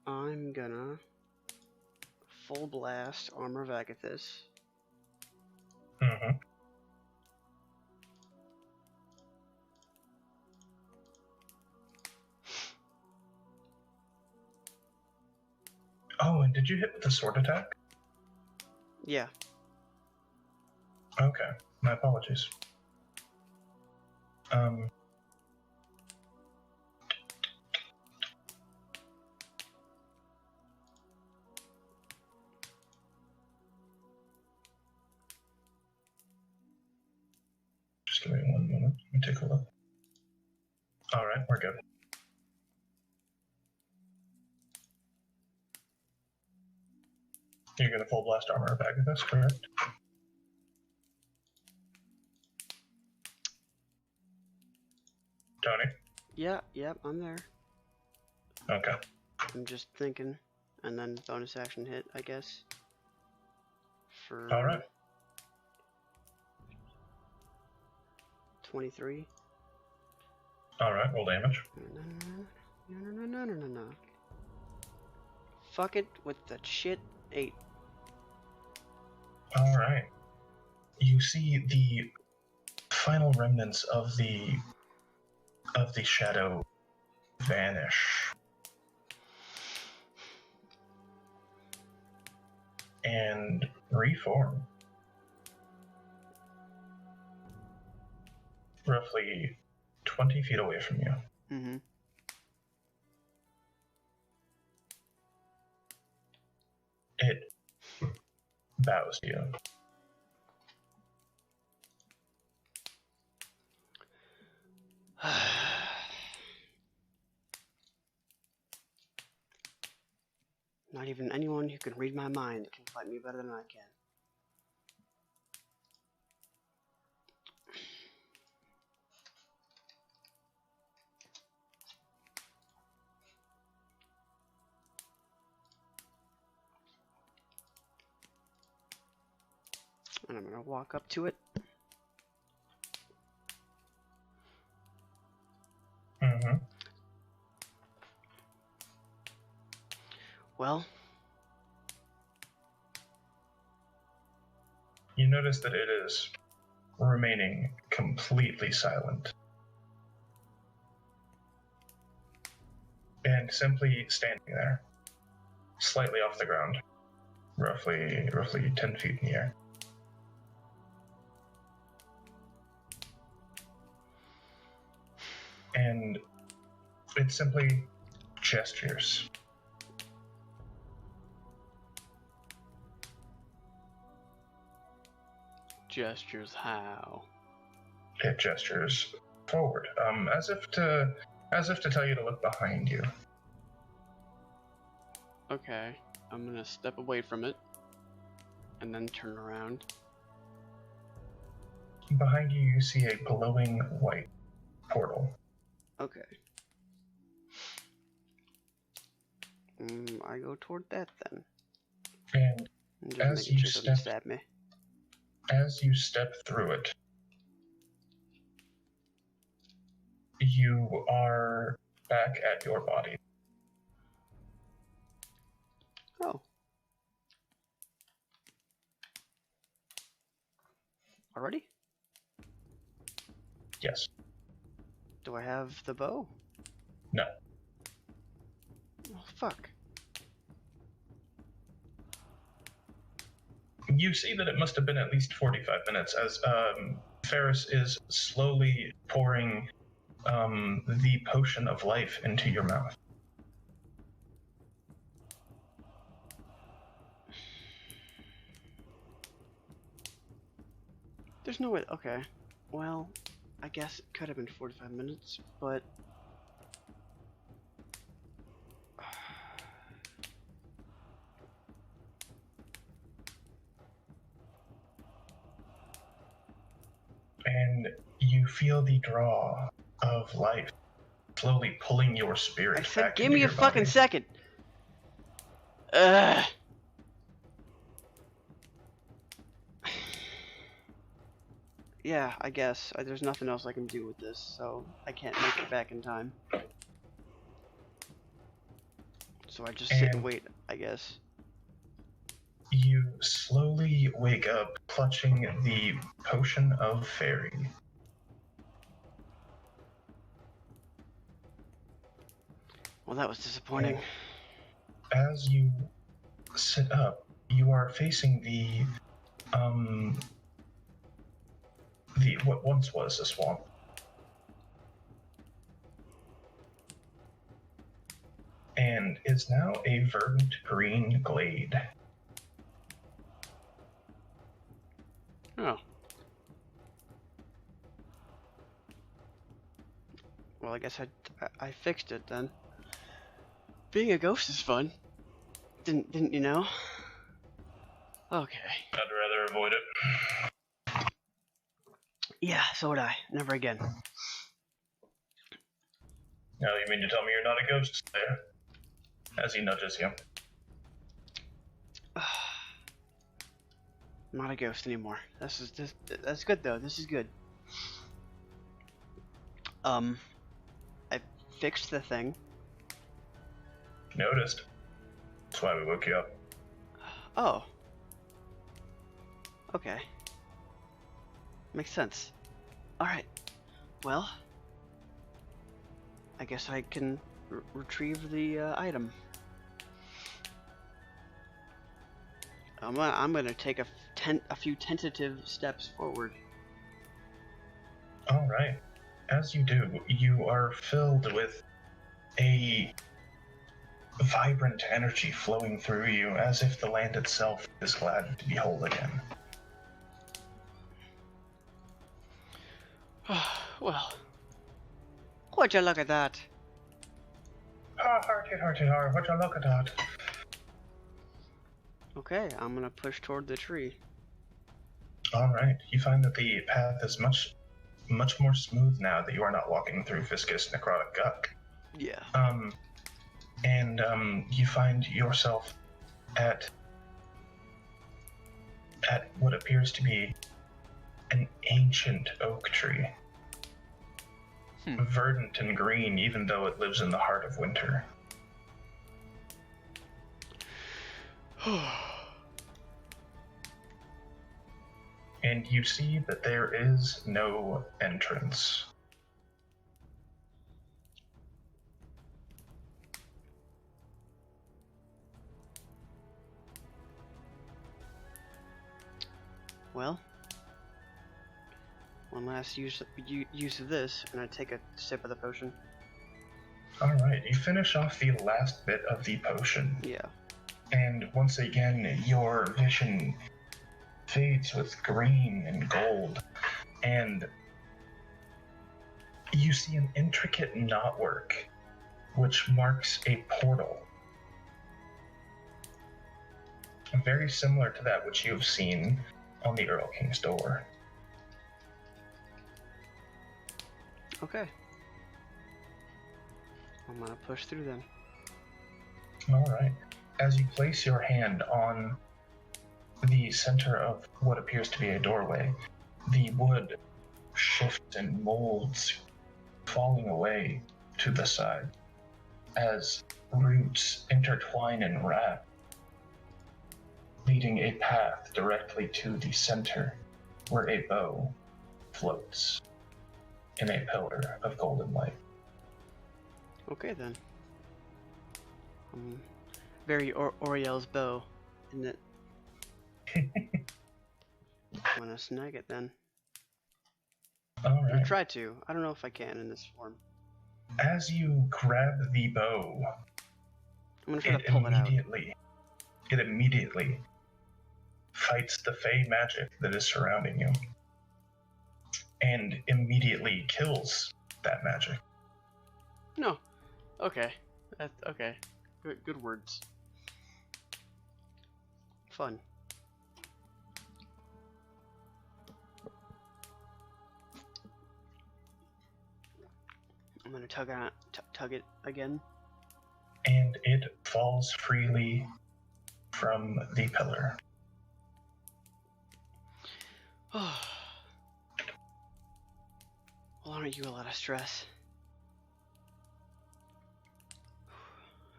I'm gonna full blast Armor of Agathis. Mm-hmm. Oh, and did you hit with the sword attack? Yeah. Okay, my apologies. we're good. You're gonna full blast armor back with us, correct? Tony? Yeah, yep, I'm there. Okay. I'm just thinking, and then bonus action hit, I guess. For Alright. 23. Alright, roll damage. No. Fuck it with the shit 8. Alright. You see the final remnants of the shadow vanish. And reform. Roughly 20 feet away from you. Mm-hmm. It bows to you. Not even anyone who can read my mind can fight me better than I can. And I'm gonna walk up to it. Mm-hmm. Well, You notice that it is remaining completely silent. And simply standing there, slightly off the ground, roughly 10 feet in the air. And it simply gestures. gestures how? It gestures forward, as if to tell you to look behind you. Okay, I'm gonna step away from it and then turn around. Behind you, you see a glowing white portal. Okay. I go toward that then. And Just as making you sure it doesn't stab me. as you step through it, you are back at your body. Oh. Already? Yes. Do I have the bow? No. Oh, fuck. You see that it must have been at least 45 minutes as Ferris is slowly pouring the potion of life into your mouth. There's no way. Okay. Well, I guess it could have been 45 minutes, but. And you feel the draw of life slowly pulling your spirit I said, back give into me a your fucking body. second. Ugh. Yeah, I guess. There's nothing else I can do with this, so I can't make it back in time. So I just sit and wait, I guess. You slowly wake up clutching the potion of fairy. Well, that was disappointing. As you sit up, you are facing the what once was a swamp. And is now a verdant green glade. Oh. Well, I guess I fixed it then. Being a ghost is fun. Didn't you know? Okay. I'd rather avoid it. Yeah, so would I. Never again. No, you mean to tell me you're not a ghost slayer? As he nudges you. I'm not a ghost anymore. That's good though. This is good. I fixed the thing. Noticed. That's why we woke you up. Oh. Okay. Makes sense. Alright. Well, I guess I can retrieve the item. I'm gonna take a few tentative steps forward. All right. As you do, you are filled with a vibrant energy flowing through you, as if the land itself is glad to be whole again. Well, would you look at that? Hearty, would you look at that? Okay, I'm gonna push toward the tree. All right. You find that the path is much more smooth now that you are not walking through viscous necrotic gunk. Yeah. You find yourself at what appears to be an ancient oak tree. Verdant and green, even though it lives in the heart of winter. And you see that there is no entrance. Well, one last use of this, and I take a sip of the potion. Alright, you finish off the last bit of the potion. Yeah. And once again, your vision fades with green and gold. And you see an intricate knotwork, which marks a portal. Very similar to that which you have seen on the Earl King's door. Okay. I'm gonna push through them. Alright. As you place your hand on the center of what appears to be a doorway, the wood shifts and molds, falling away to the side as roots intertwine and wrap, leading a path directly to the center where a bow floats in a pillar of golden light. Okay then. Very Oriel's bow, isn't it? I'm gonna snag it then. All I'll right. try to. I don't know if I can in this form. As you grab the bow, I'm gonna try to pull it out. It immediately fights the fey magic that is surrounding you, and immediately kills that magic. No. Okay. That's okay. Good words. Fun. I'm gonna tug it again. And it falls freely from the pillar. Well, aren't you a lot of stress?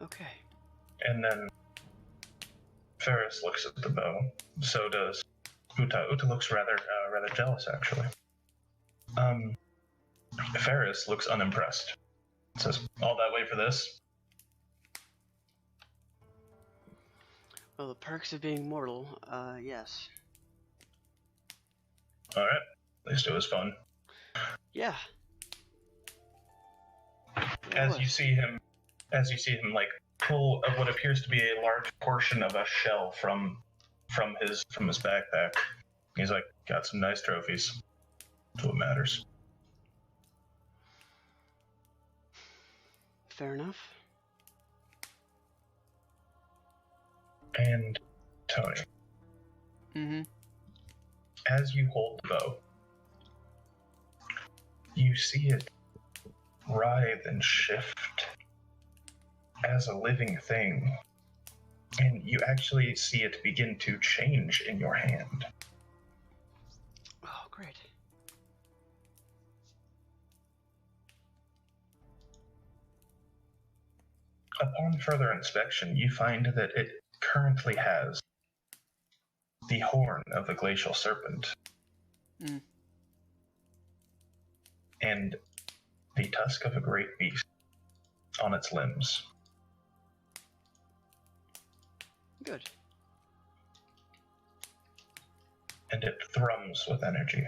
Okay. And then Ferris looks at the bow. So does Uta. Uta looks rather jealous, actually. Ferris looks unimpressed. Says, "All that way for this?" Well, the perks of being mortal, yes. All right. At least it was fun. Yeah. As you see him like pull what appears to be a large portion of a shell from his backpack. He's like, "Got some nice trophies. That's what matters." Fair enough. And Tony, Mm-hmm. as you hold the bow, you see it writhe and shift as a living thing, and you actually see it begin to change in your hand. Oh, great. Upon further inspection, you find that it currently has the horn of the glacial serpent and the tusk of a great beast on its limbs. Good. And it thrums with energy.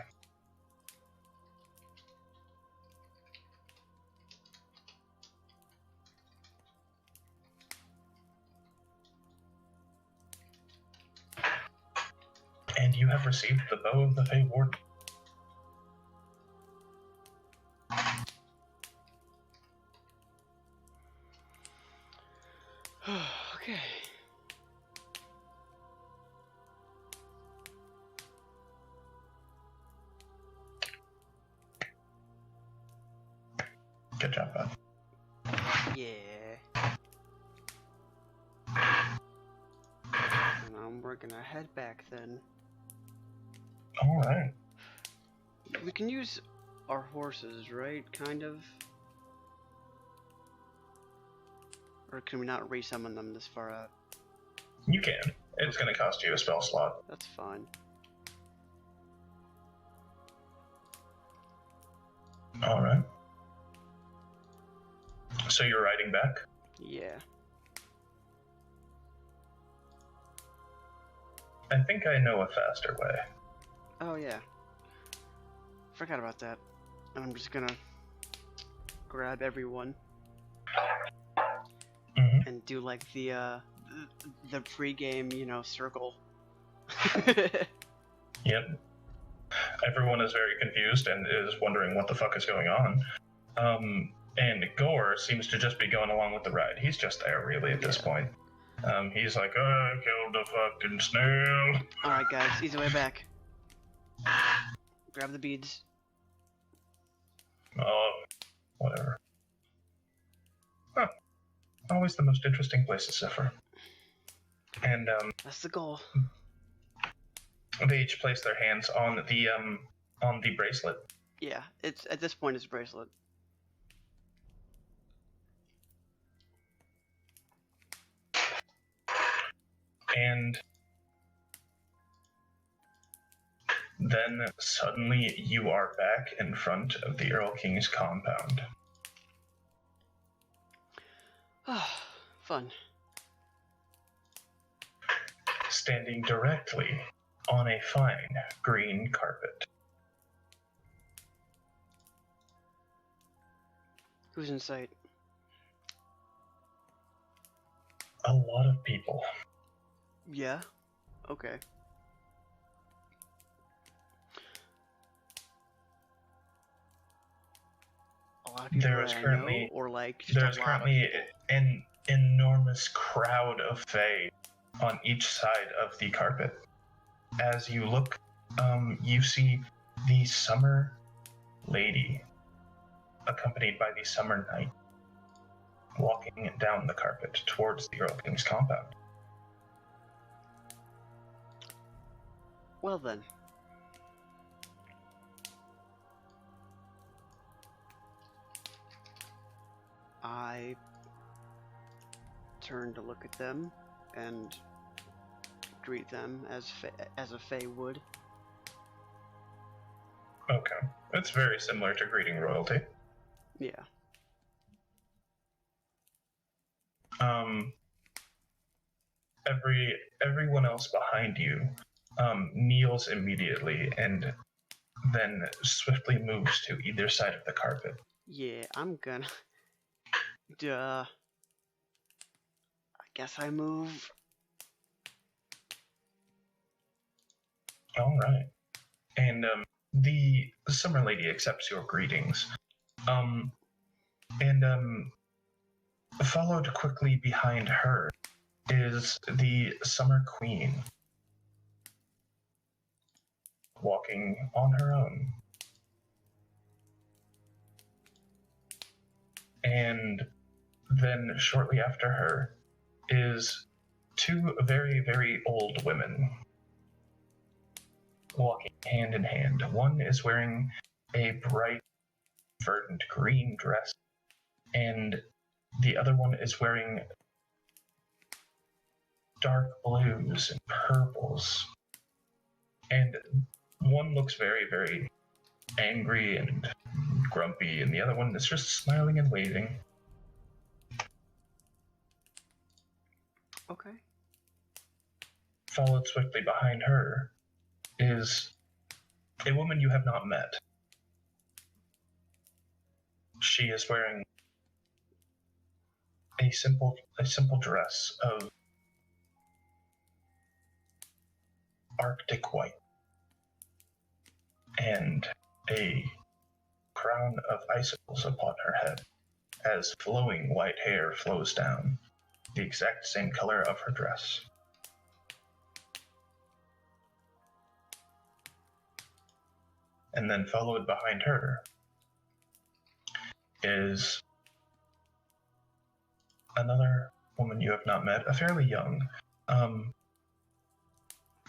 And you have received the bow of the Feywilds. Okay. Good job, bud. Yeah. And we're gonna head back then. Alright. We can use our horses, right? Kind of. Or can we not resummon them this far out? You can. It's going to cost you a spell slot. That's fine. Alright. So you're riding back? Yeah. I think I know a faster way. Oh yeah. Forgot about that. And I'm just gonna grab everyone and do like the pre-game, you know, circle. Yep. Everyone is very confused and is wondering what the fuck is going on. And Gore seems to just be going along with the ride. He's just there, really, at this point. He's like, oh, I killed a fucking snail. Alright, guys, easy way back. Grab the beads. Oh, whatever. Huh. Always the most interesting place to Zephyr. And, That's the goal. they each place their hands on the bracelet. Yeah, it's at this point it's a bracelet. And then suddenly you are back in front of the Earl King's compound. Fun. Standing directly on a fine green carpet. Who's in sight? A lot of people. Yeah. Okay. A lot of people There is that I currently know, or like just there's a lot currently of people? an enormous crowd of Fae on each side of the carpet. As you look, you see the Summer Lady, accompanied by the Summer Knight, walking down the carpet towards the Earl King's compound. Well then. I turn to look at them and greet them as a Fae would. Okay. It's very similar to greeting royalty. Yeah. Everyone else behind you kneels immediately and then swiftly moves to either side of the carpet. Yeah, I'm gonna. Duh. I guess I move. All right. And the Summer Lady accepts your greetings. And Followed quickly behind her is the Summer Queen, walking on her own. And then shortly after her is two very, very old women walking hand in hand. One is wearing a bright, verdant green dress, and the other one is wearing dark blues and purples. And one looks very, very angry and grumpy, and the other one is just smiling and waving. Okay. Followed swiftly behind her is a woman you have not met. She is wearing a simple dress of Arctic white and a crown of icicles upon her head, as flowing white hair flows down, the exact same color of her dress. And then followed behind her is another woman you have not met, a fairly young,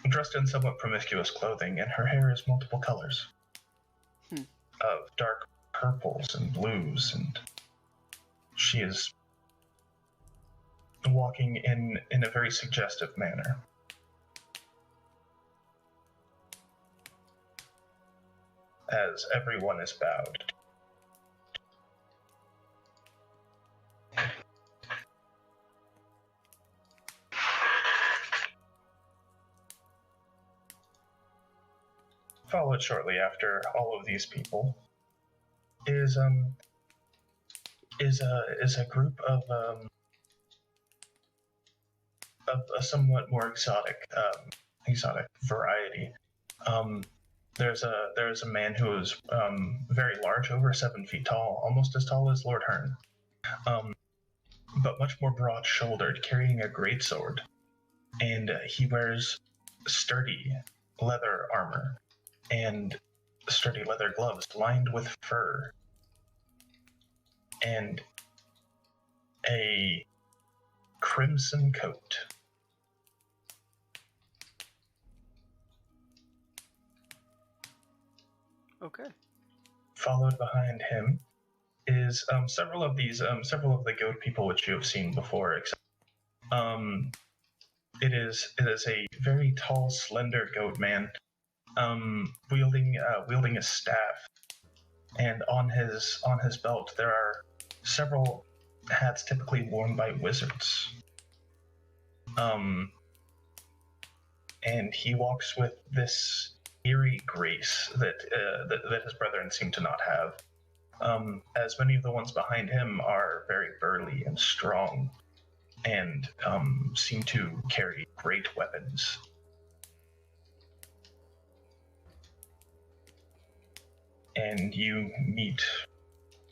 dressed in somewhat promiscuous clothing, and her hair is multiple colors of dark purples and blues, and she is walking in a very suggestive manner. As everyone is bowed. Followed shortly after all of these people is a group of a somewhat more exotic variety. There's a man who is very large, over 7 feet tall, almost as tall as Lord Hearn, but much more broad-shouldered, carrying a greatsword, and he wears sturdy leather armor and sturdy leather gloves lined with fur, and a crimson coat. Okay. Followed behind him is several of the goat people which you have seen before. Except, it is a very tall, slender goat man, wielding a staff, and on his belt there are several hats typically worn by wizards. And he walks with this eerie grace that his brethren seem to not have. As many of the ones behind him are very burly and strong, and seem to carry great weapons. And you meet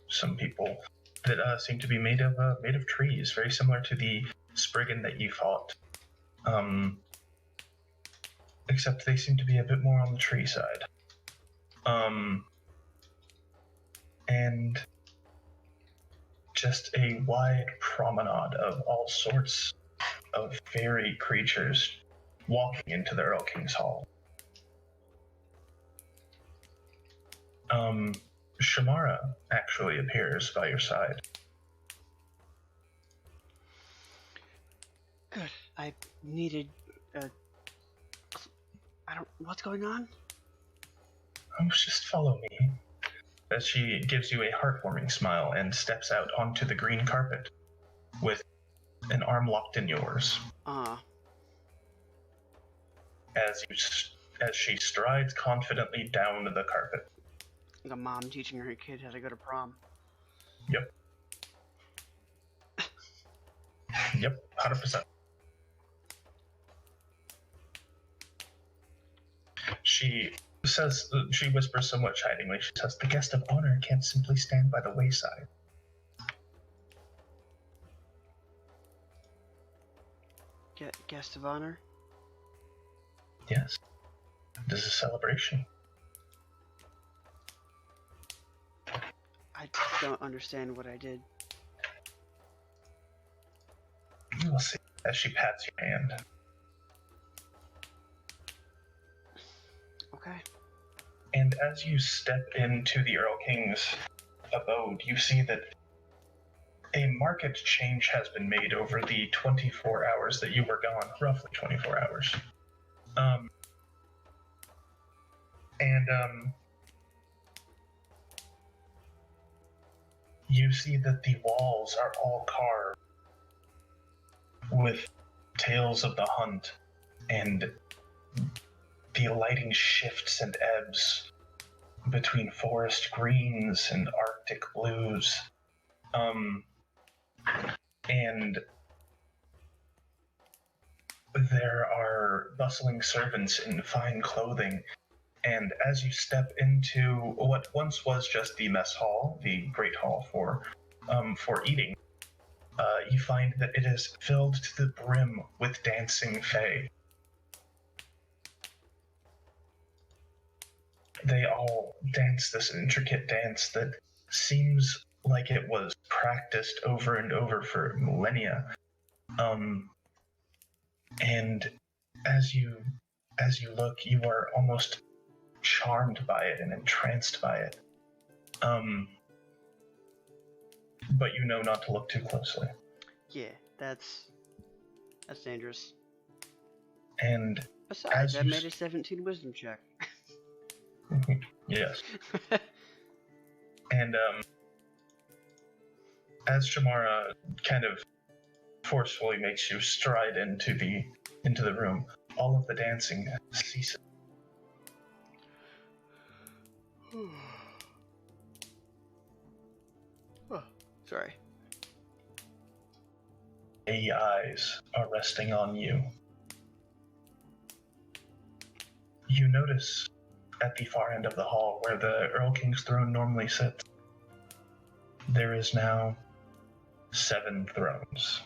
some people that seem to be made of trees, very similar to the Spriggan that you fought. Except they seem to be a bit more on the tree side. And just a wide promenade of all sorts of fairy creatures walking into the Earl King's Hall. Shamara actually appears by your side. Good. I needed what's going on? Oh, just follow me. As she gives you a heartwarming smile and steps out onto the green carpet with an arm locked in yours. As she strides confidently down the carpet. Like a mom teaching her kid how to go to prom. Yep. Yep, 100%. She whispers somewhat chidingly, she says, "The guest of honor can't simply stand by the wayside." Guest of honor? Yes. This is a celebration. I don't understand what I did. You will see as she pats your hand. Okay. And as you step into the Earl King's abode, you see that a marked change has been made over the 24 hours that you were gone, roughly 24 hours. You see that the walls are all carved with tales of the hunt, and the lighting shifts and ebbs between forest greens and arctic blues. And there are bustling servants in fine clothing. And as you step into what once was just the mess hall, the great hall for eating, you find that it is filled to the brim with dancing fae. They all dance this intricate dance that seems like it was practiced over and over for millennia. And as you look, you are almost charmed by it and entranced by it. But you know not to look too closely. Yeah, that's dangerous. And besides, I made a 17 wisdom check. Yes. And as Shamara kind of forcefully makes you stride into the room, all of the dancing ceases. Oh, sorry. The eyes are resting on you. You notice at the far end of the hall, where the Earl King's throne normally sits, there is now 7 thrones.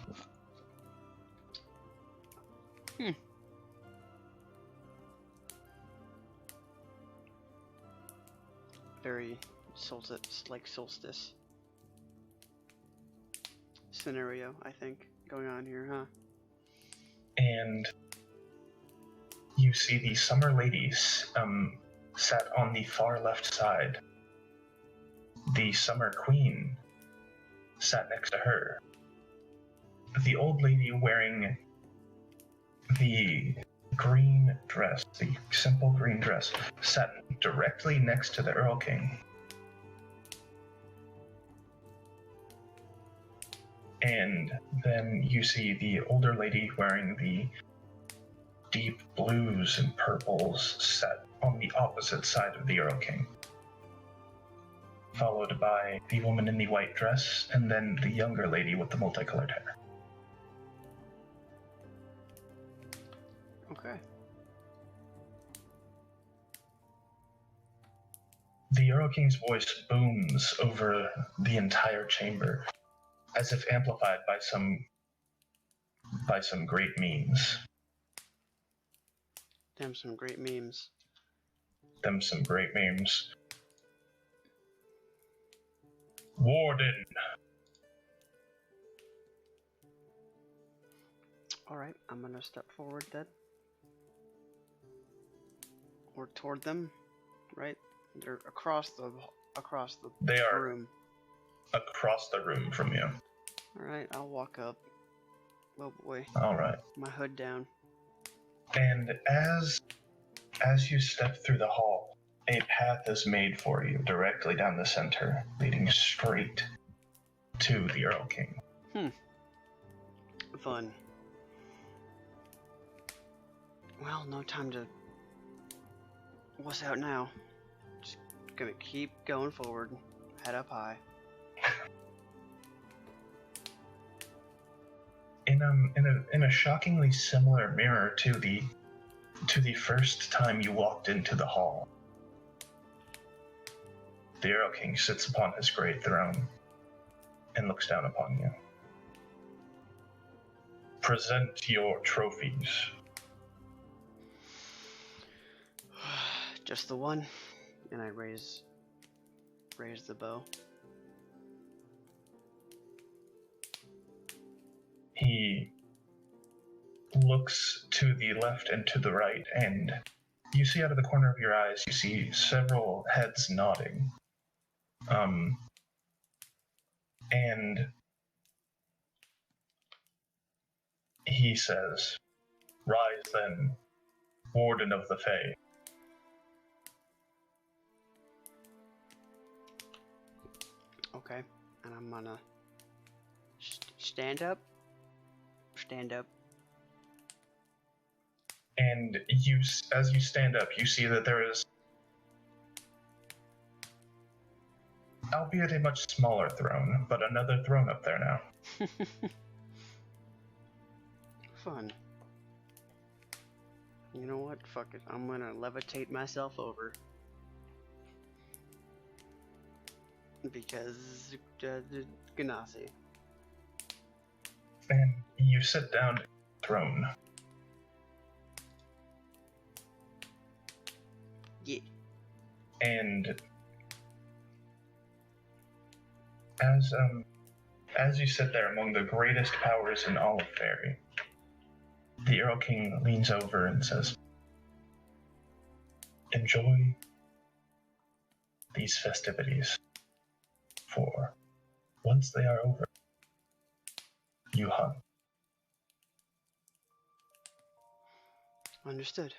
Very solstice scenario, I think, going on here, huh? And you see the Summer Ladies sat on the far left side. The Summer Queen sat next to her. The old lady wearing the green dress, the simple green dress, sat directly next to the Earl King. And then you see the older lady wearing the deep blues and purples sat on the opposite side of the Earl King, followed by the woman in the white dress, and then the younger lady with the multicolored hair. Okay. The Earl King's voice booms over the entire chamber, as if amplified by some great memes. Them some great memes. Them some great memes. Warden! Alright, I'm gonna step forward then. Or toward them, right? They're across the They are room. Across the room from you. Alright, I'll walk up. Oh boy. Alright. My hood down. And as you step through the hall, a path is made for you directly down the center, leading straight to the Earl King. Fun. Well, no time to wuss out now. Just gonna keep going forward, head up high. In a shockingly similar mirror to the first time you walked into the hall, the Earl King sits upon his great throne and looks down upon you. present your trophies. Just the one, and I raise the bow. He looks to the left and to the right, and you see out of the corner of your eyes, you see several heads nodding. And he says, "Rise then, Warden of the Fae." Okay, and I'm gonna stand up. Stand up. And you, as you stand up, you see that there is, albeit a much smaller throne, but another throne up there now. Fun. You know what? Fuck it. I'm gonna levitate myself over. Because Genasi. And you sit down on the throne. Yeah. And as you sit there among the greatest powers in all of Fairy, the Earl King leans over and says, "Enjoy these festivities, for once they are over, you hunt." Understood.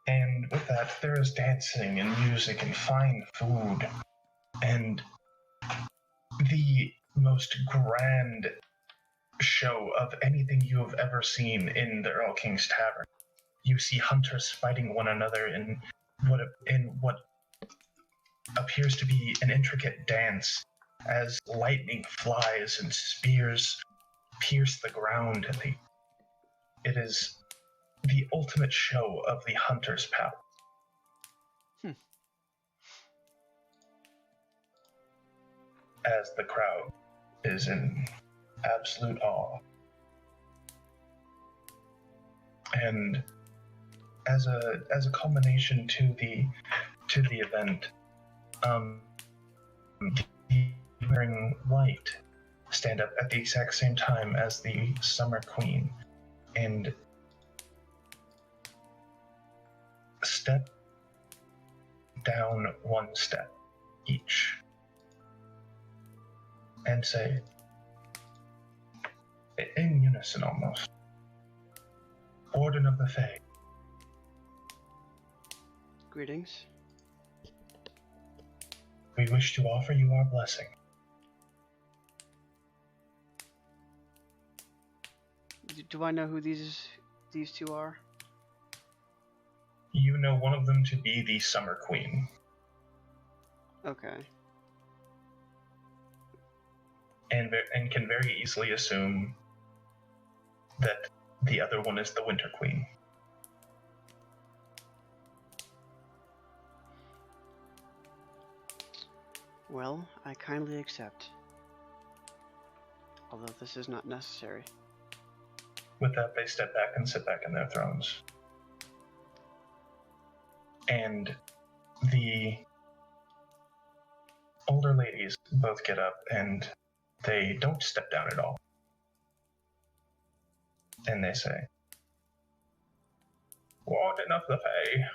And with that, there is dancing and music and fine food, and the most grand show of anything you have ever seen in the Earl King's Tavern. You see hunters fighting one another in what appears to be an intricate dance, as lightning flies and spears pierce the ground. It is the ultimate show of the hunter's power. As the crowd is in absolute awe. And as a culmination to the event, the wearing white stand up at the exact same time as the Summer Queen and step down one step each and say, in unison almost, "Warden of the Fae." Greetings. "We wish to offer you our blessing." Do I know who these two are? You know one of them to be the Summer Queen, Okay. and can very easily assume that the other one is the Winter Queen. Well, I kindly accept. Although this is not necessary. With that, they step back and sit back in their thrones. And the older ladies both get up, and they don't step down at all. And they say, "Warden of the Fae,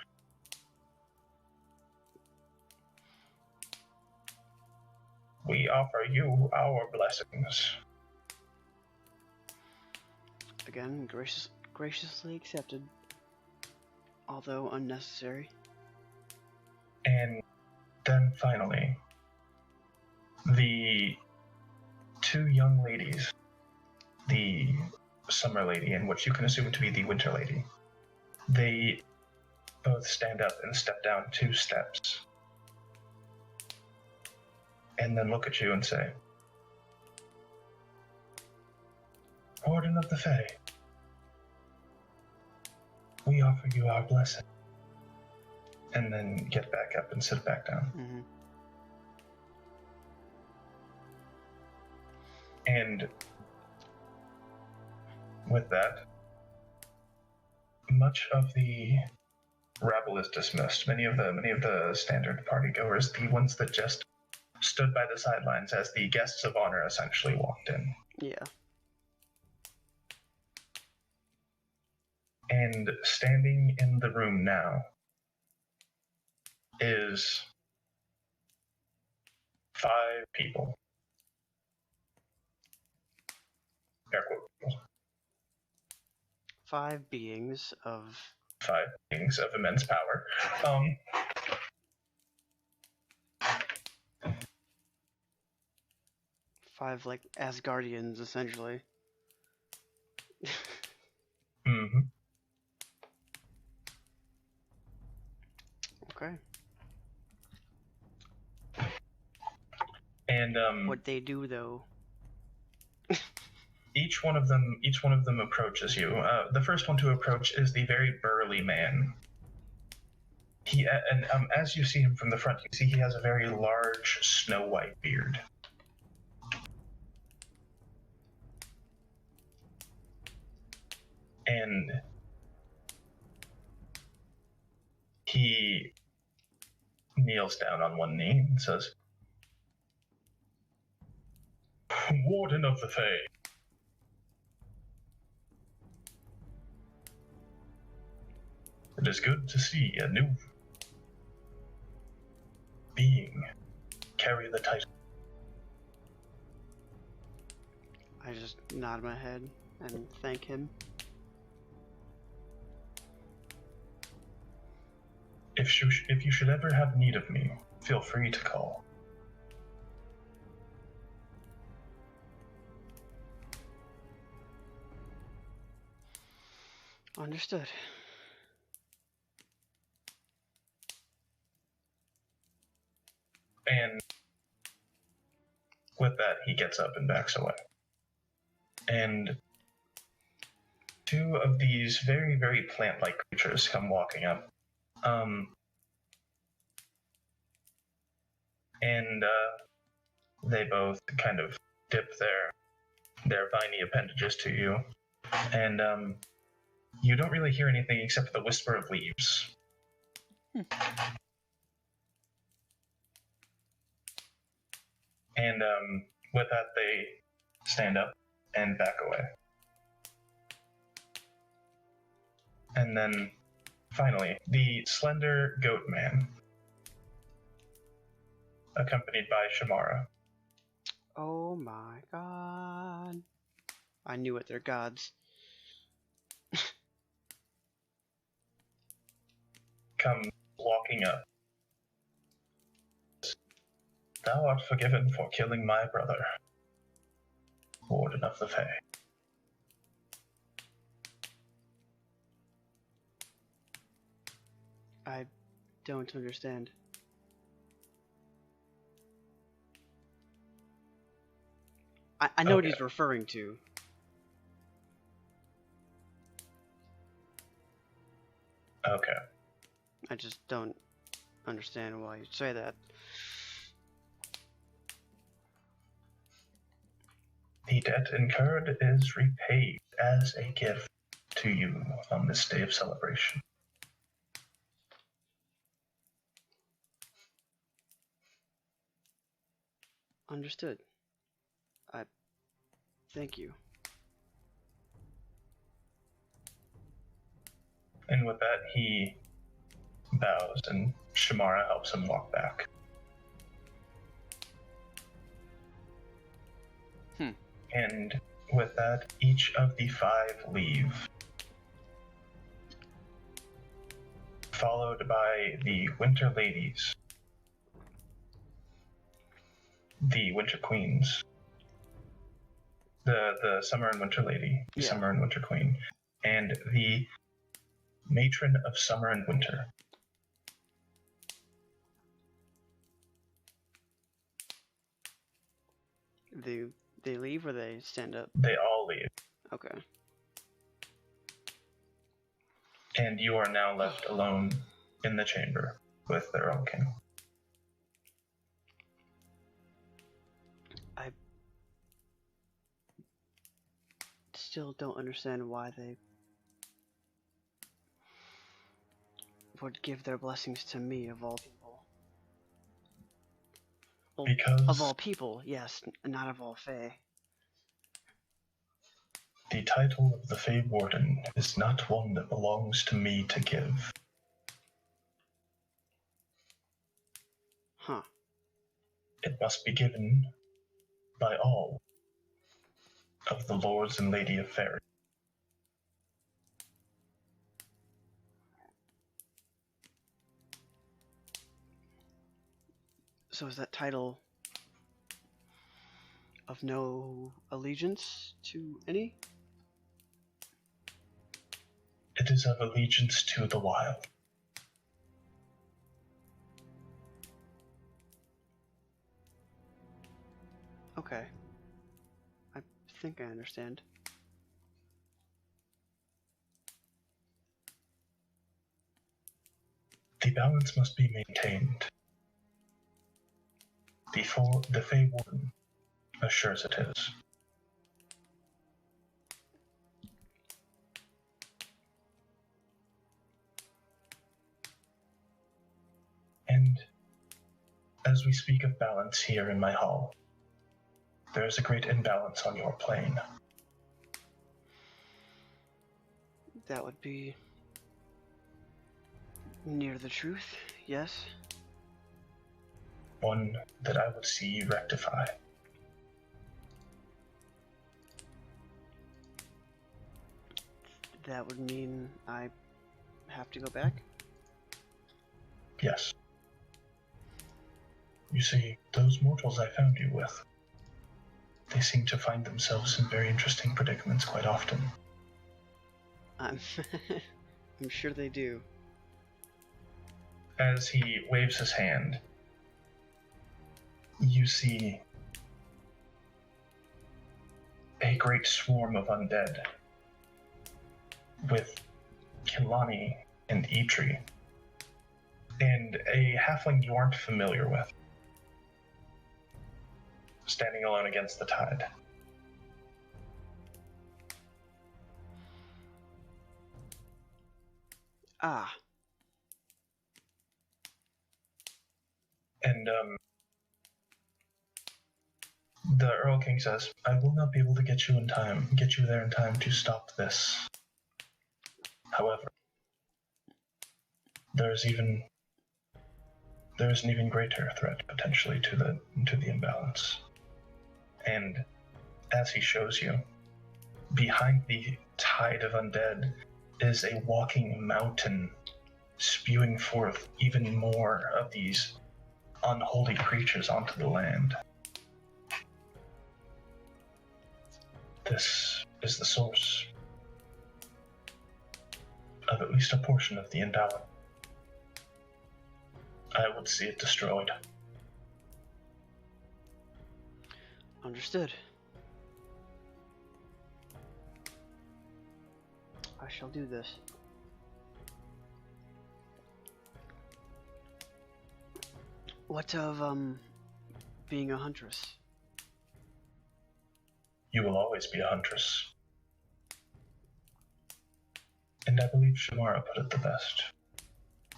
we offer you our blessings." Again, graciously accepted. Although unnecessary. And then finally, the two young ladies, the Summer Lady and what you can assume to be the Winter Lady, they both stand up and step down 2 steps. And then look at you and say, "Warden of the Fae, we offer you our blessing." And then get back up and sit back down. Mm-hmm. And with that, much of the rabble is dismissed. Many of the standard partygoers, the ones that just stood by the sidelines as the guests of honor essentially walked in. Yeah. And standing in the room now is 5 people. Air quote. 5 beings of 5 beings of immense power. 5 like Asgardians essentially. Mm-hmm. Okay. And What they do though? each one of them approaches you. The first one to approach is the very burly man. As you see him from the front, you see he has a very large snow white beard. And he kneels down on one knee and says, "Warden of the Fae, it is good to see a new being carry the title." I just nod my head and thank him. If you should ever have need of me, feel free to call. Understood. And with that, he gets up and backs away. And 2 of these very, very plant-like creatures come walking up. And they both kind of dip their viney appendages to you. And you don't really hear anything except for the whisper of leaves. And with that, they stand up and back away. And then, finally, the slender goat man, accompanied by Shamara. Oh my god. I knew it, they're gods. Come walking up. "Thou art forgiven for killing my brother, Warden of the Fae." I don't understand. I know what he's referring to. Okay. I just don't understand why you'd say that. "The debt incurred is repaid as a gift to you on this day of celebration." Understood. Thank you. And with that, he bows, and Shamara helps him walk back. And with that, each of the 5 leave, followed by the Winter Ladies, the Winter Queens, the Summer and Winter Lady, the Summer and Winter Queen, and the Matron of Summer and Winter. They leave or they stand up? They all leave. Okay. And you are now left alone in the chamber with their own king. still don't understand why they would give their blessings to me, of all people. Well, Because of all people, yes, not of all Fae. the title of the Fey Warden is not one that belongs to me to give. Huh. It must be given by all of the Lords and Lady of Fairy. So is that title of no allegiance to any? It is of allegiance to the wild. Okay. I think I understand. The balance must be maintained. The Fey Warden assures it is. And as we speak of balance here in my hall, there is a great imbalance on your plane. That would be near the truth, yes. One that I would see you rectify. That would mean I have to go back? Yes. You see, those mortals I found you with, they seem to find themselves in very interesting predicaments quite often. I'm I'm sure they do. As he waves his hand, you see a great swarm of undead with Kilani and Eitri, and a halfling you aren't familiar with, standing alone against the tide. Ah. And the Earl King says, I will not be able to get you there in time to stop this. However, there is an even greater threat potentially to the imbalance. And as he shows you, behind the tide of undead is a walking mountain spewing forth even more of these unholy creatures onto the land. This is the source of at least a portion of the endowment. I would see it destroyed. Understood. I shall do this. What of, being a huntress? You will always be a huntress. And I believe Shamara put it the best.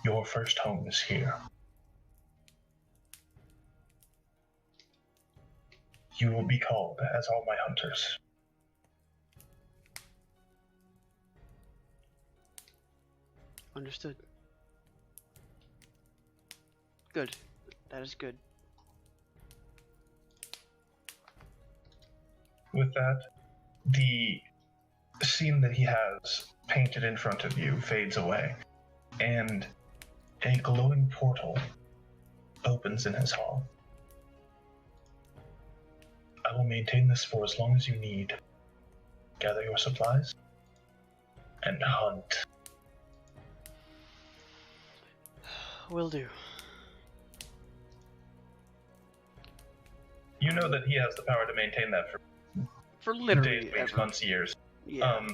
Your first home is here. You will be called as all my hunters. Understood. Good. That is good. With that, the scene that he has painted in front of you fades away, and a glowing portal opens in his hall. I will maintain this for as long as you need. Gather your supplies and hunt. Will do. You know that he has the power to maintain that For literally days, weeks, ever. months, years. Yeah.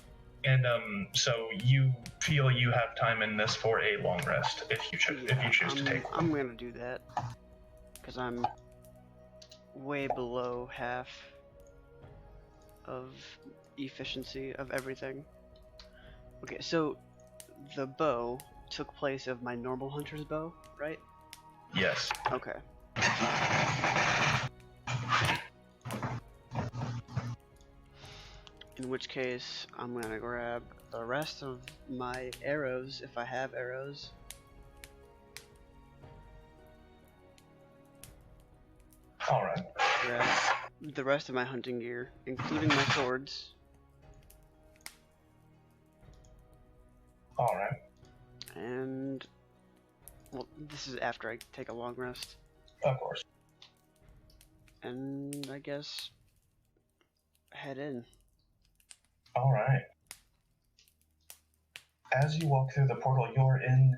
So you feel you have time in this for a long rest if you choose to take one. I'm gonna do that because I'm way below half of efficiency of everything. Okay, so the bow took place of my normal hunter's bow, right? Yes. Okay. In which case, I'm gonna grab the rest of my arrows, if I have arrows. Alright. Grab the rest of my hunting gear, including my swords. Alright. And, well, this is after I take a long rest. Of course. And I guess head in. Alright. As you walk through the portal, you're in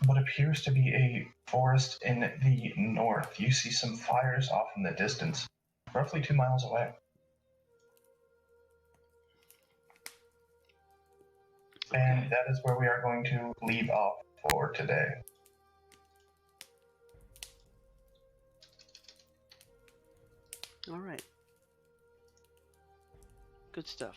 what appears to be a forest in the north. You see some fires off in the distance, roughly 2 miles away. Okay. And that is where we are going to leave off for today. Alright. Good stuff.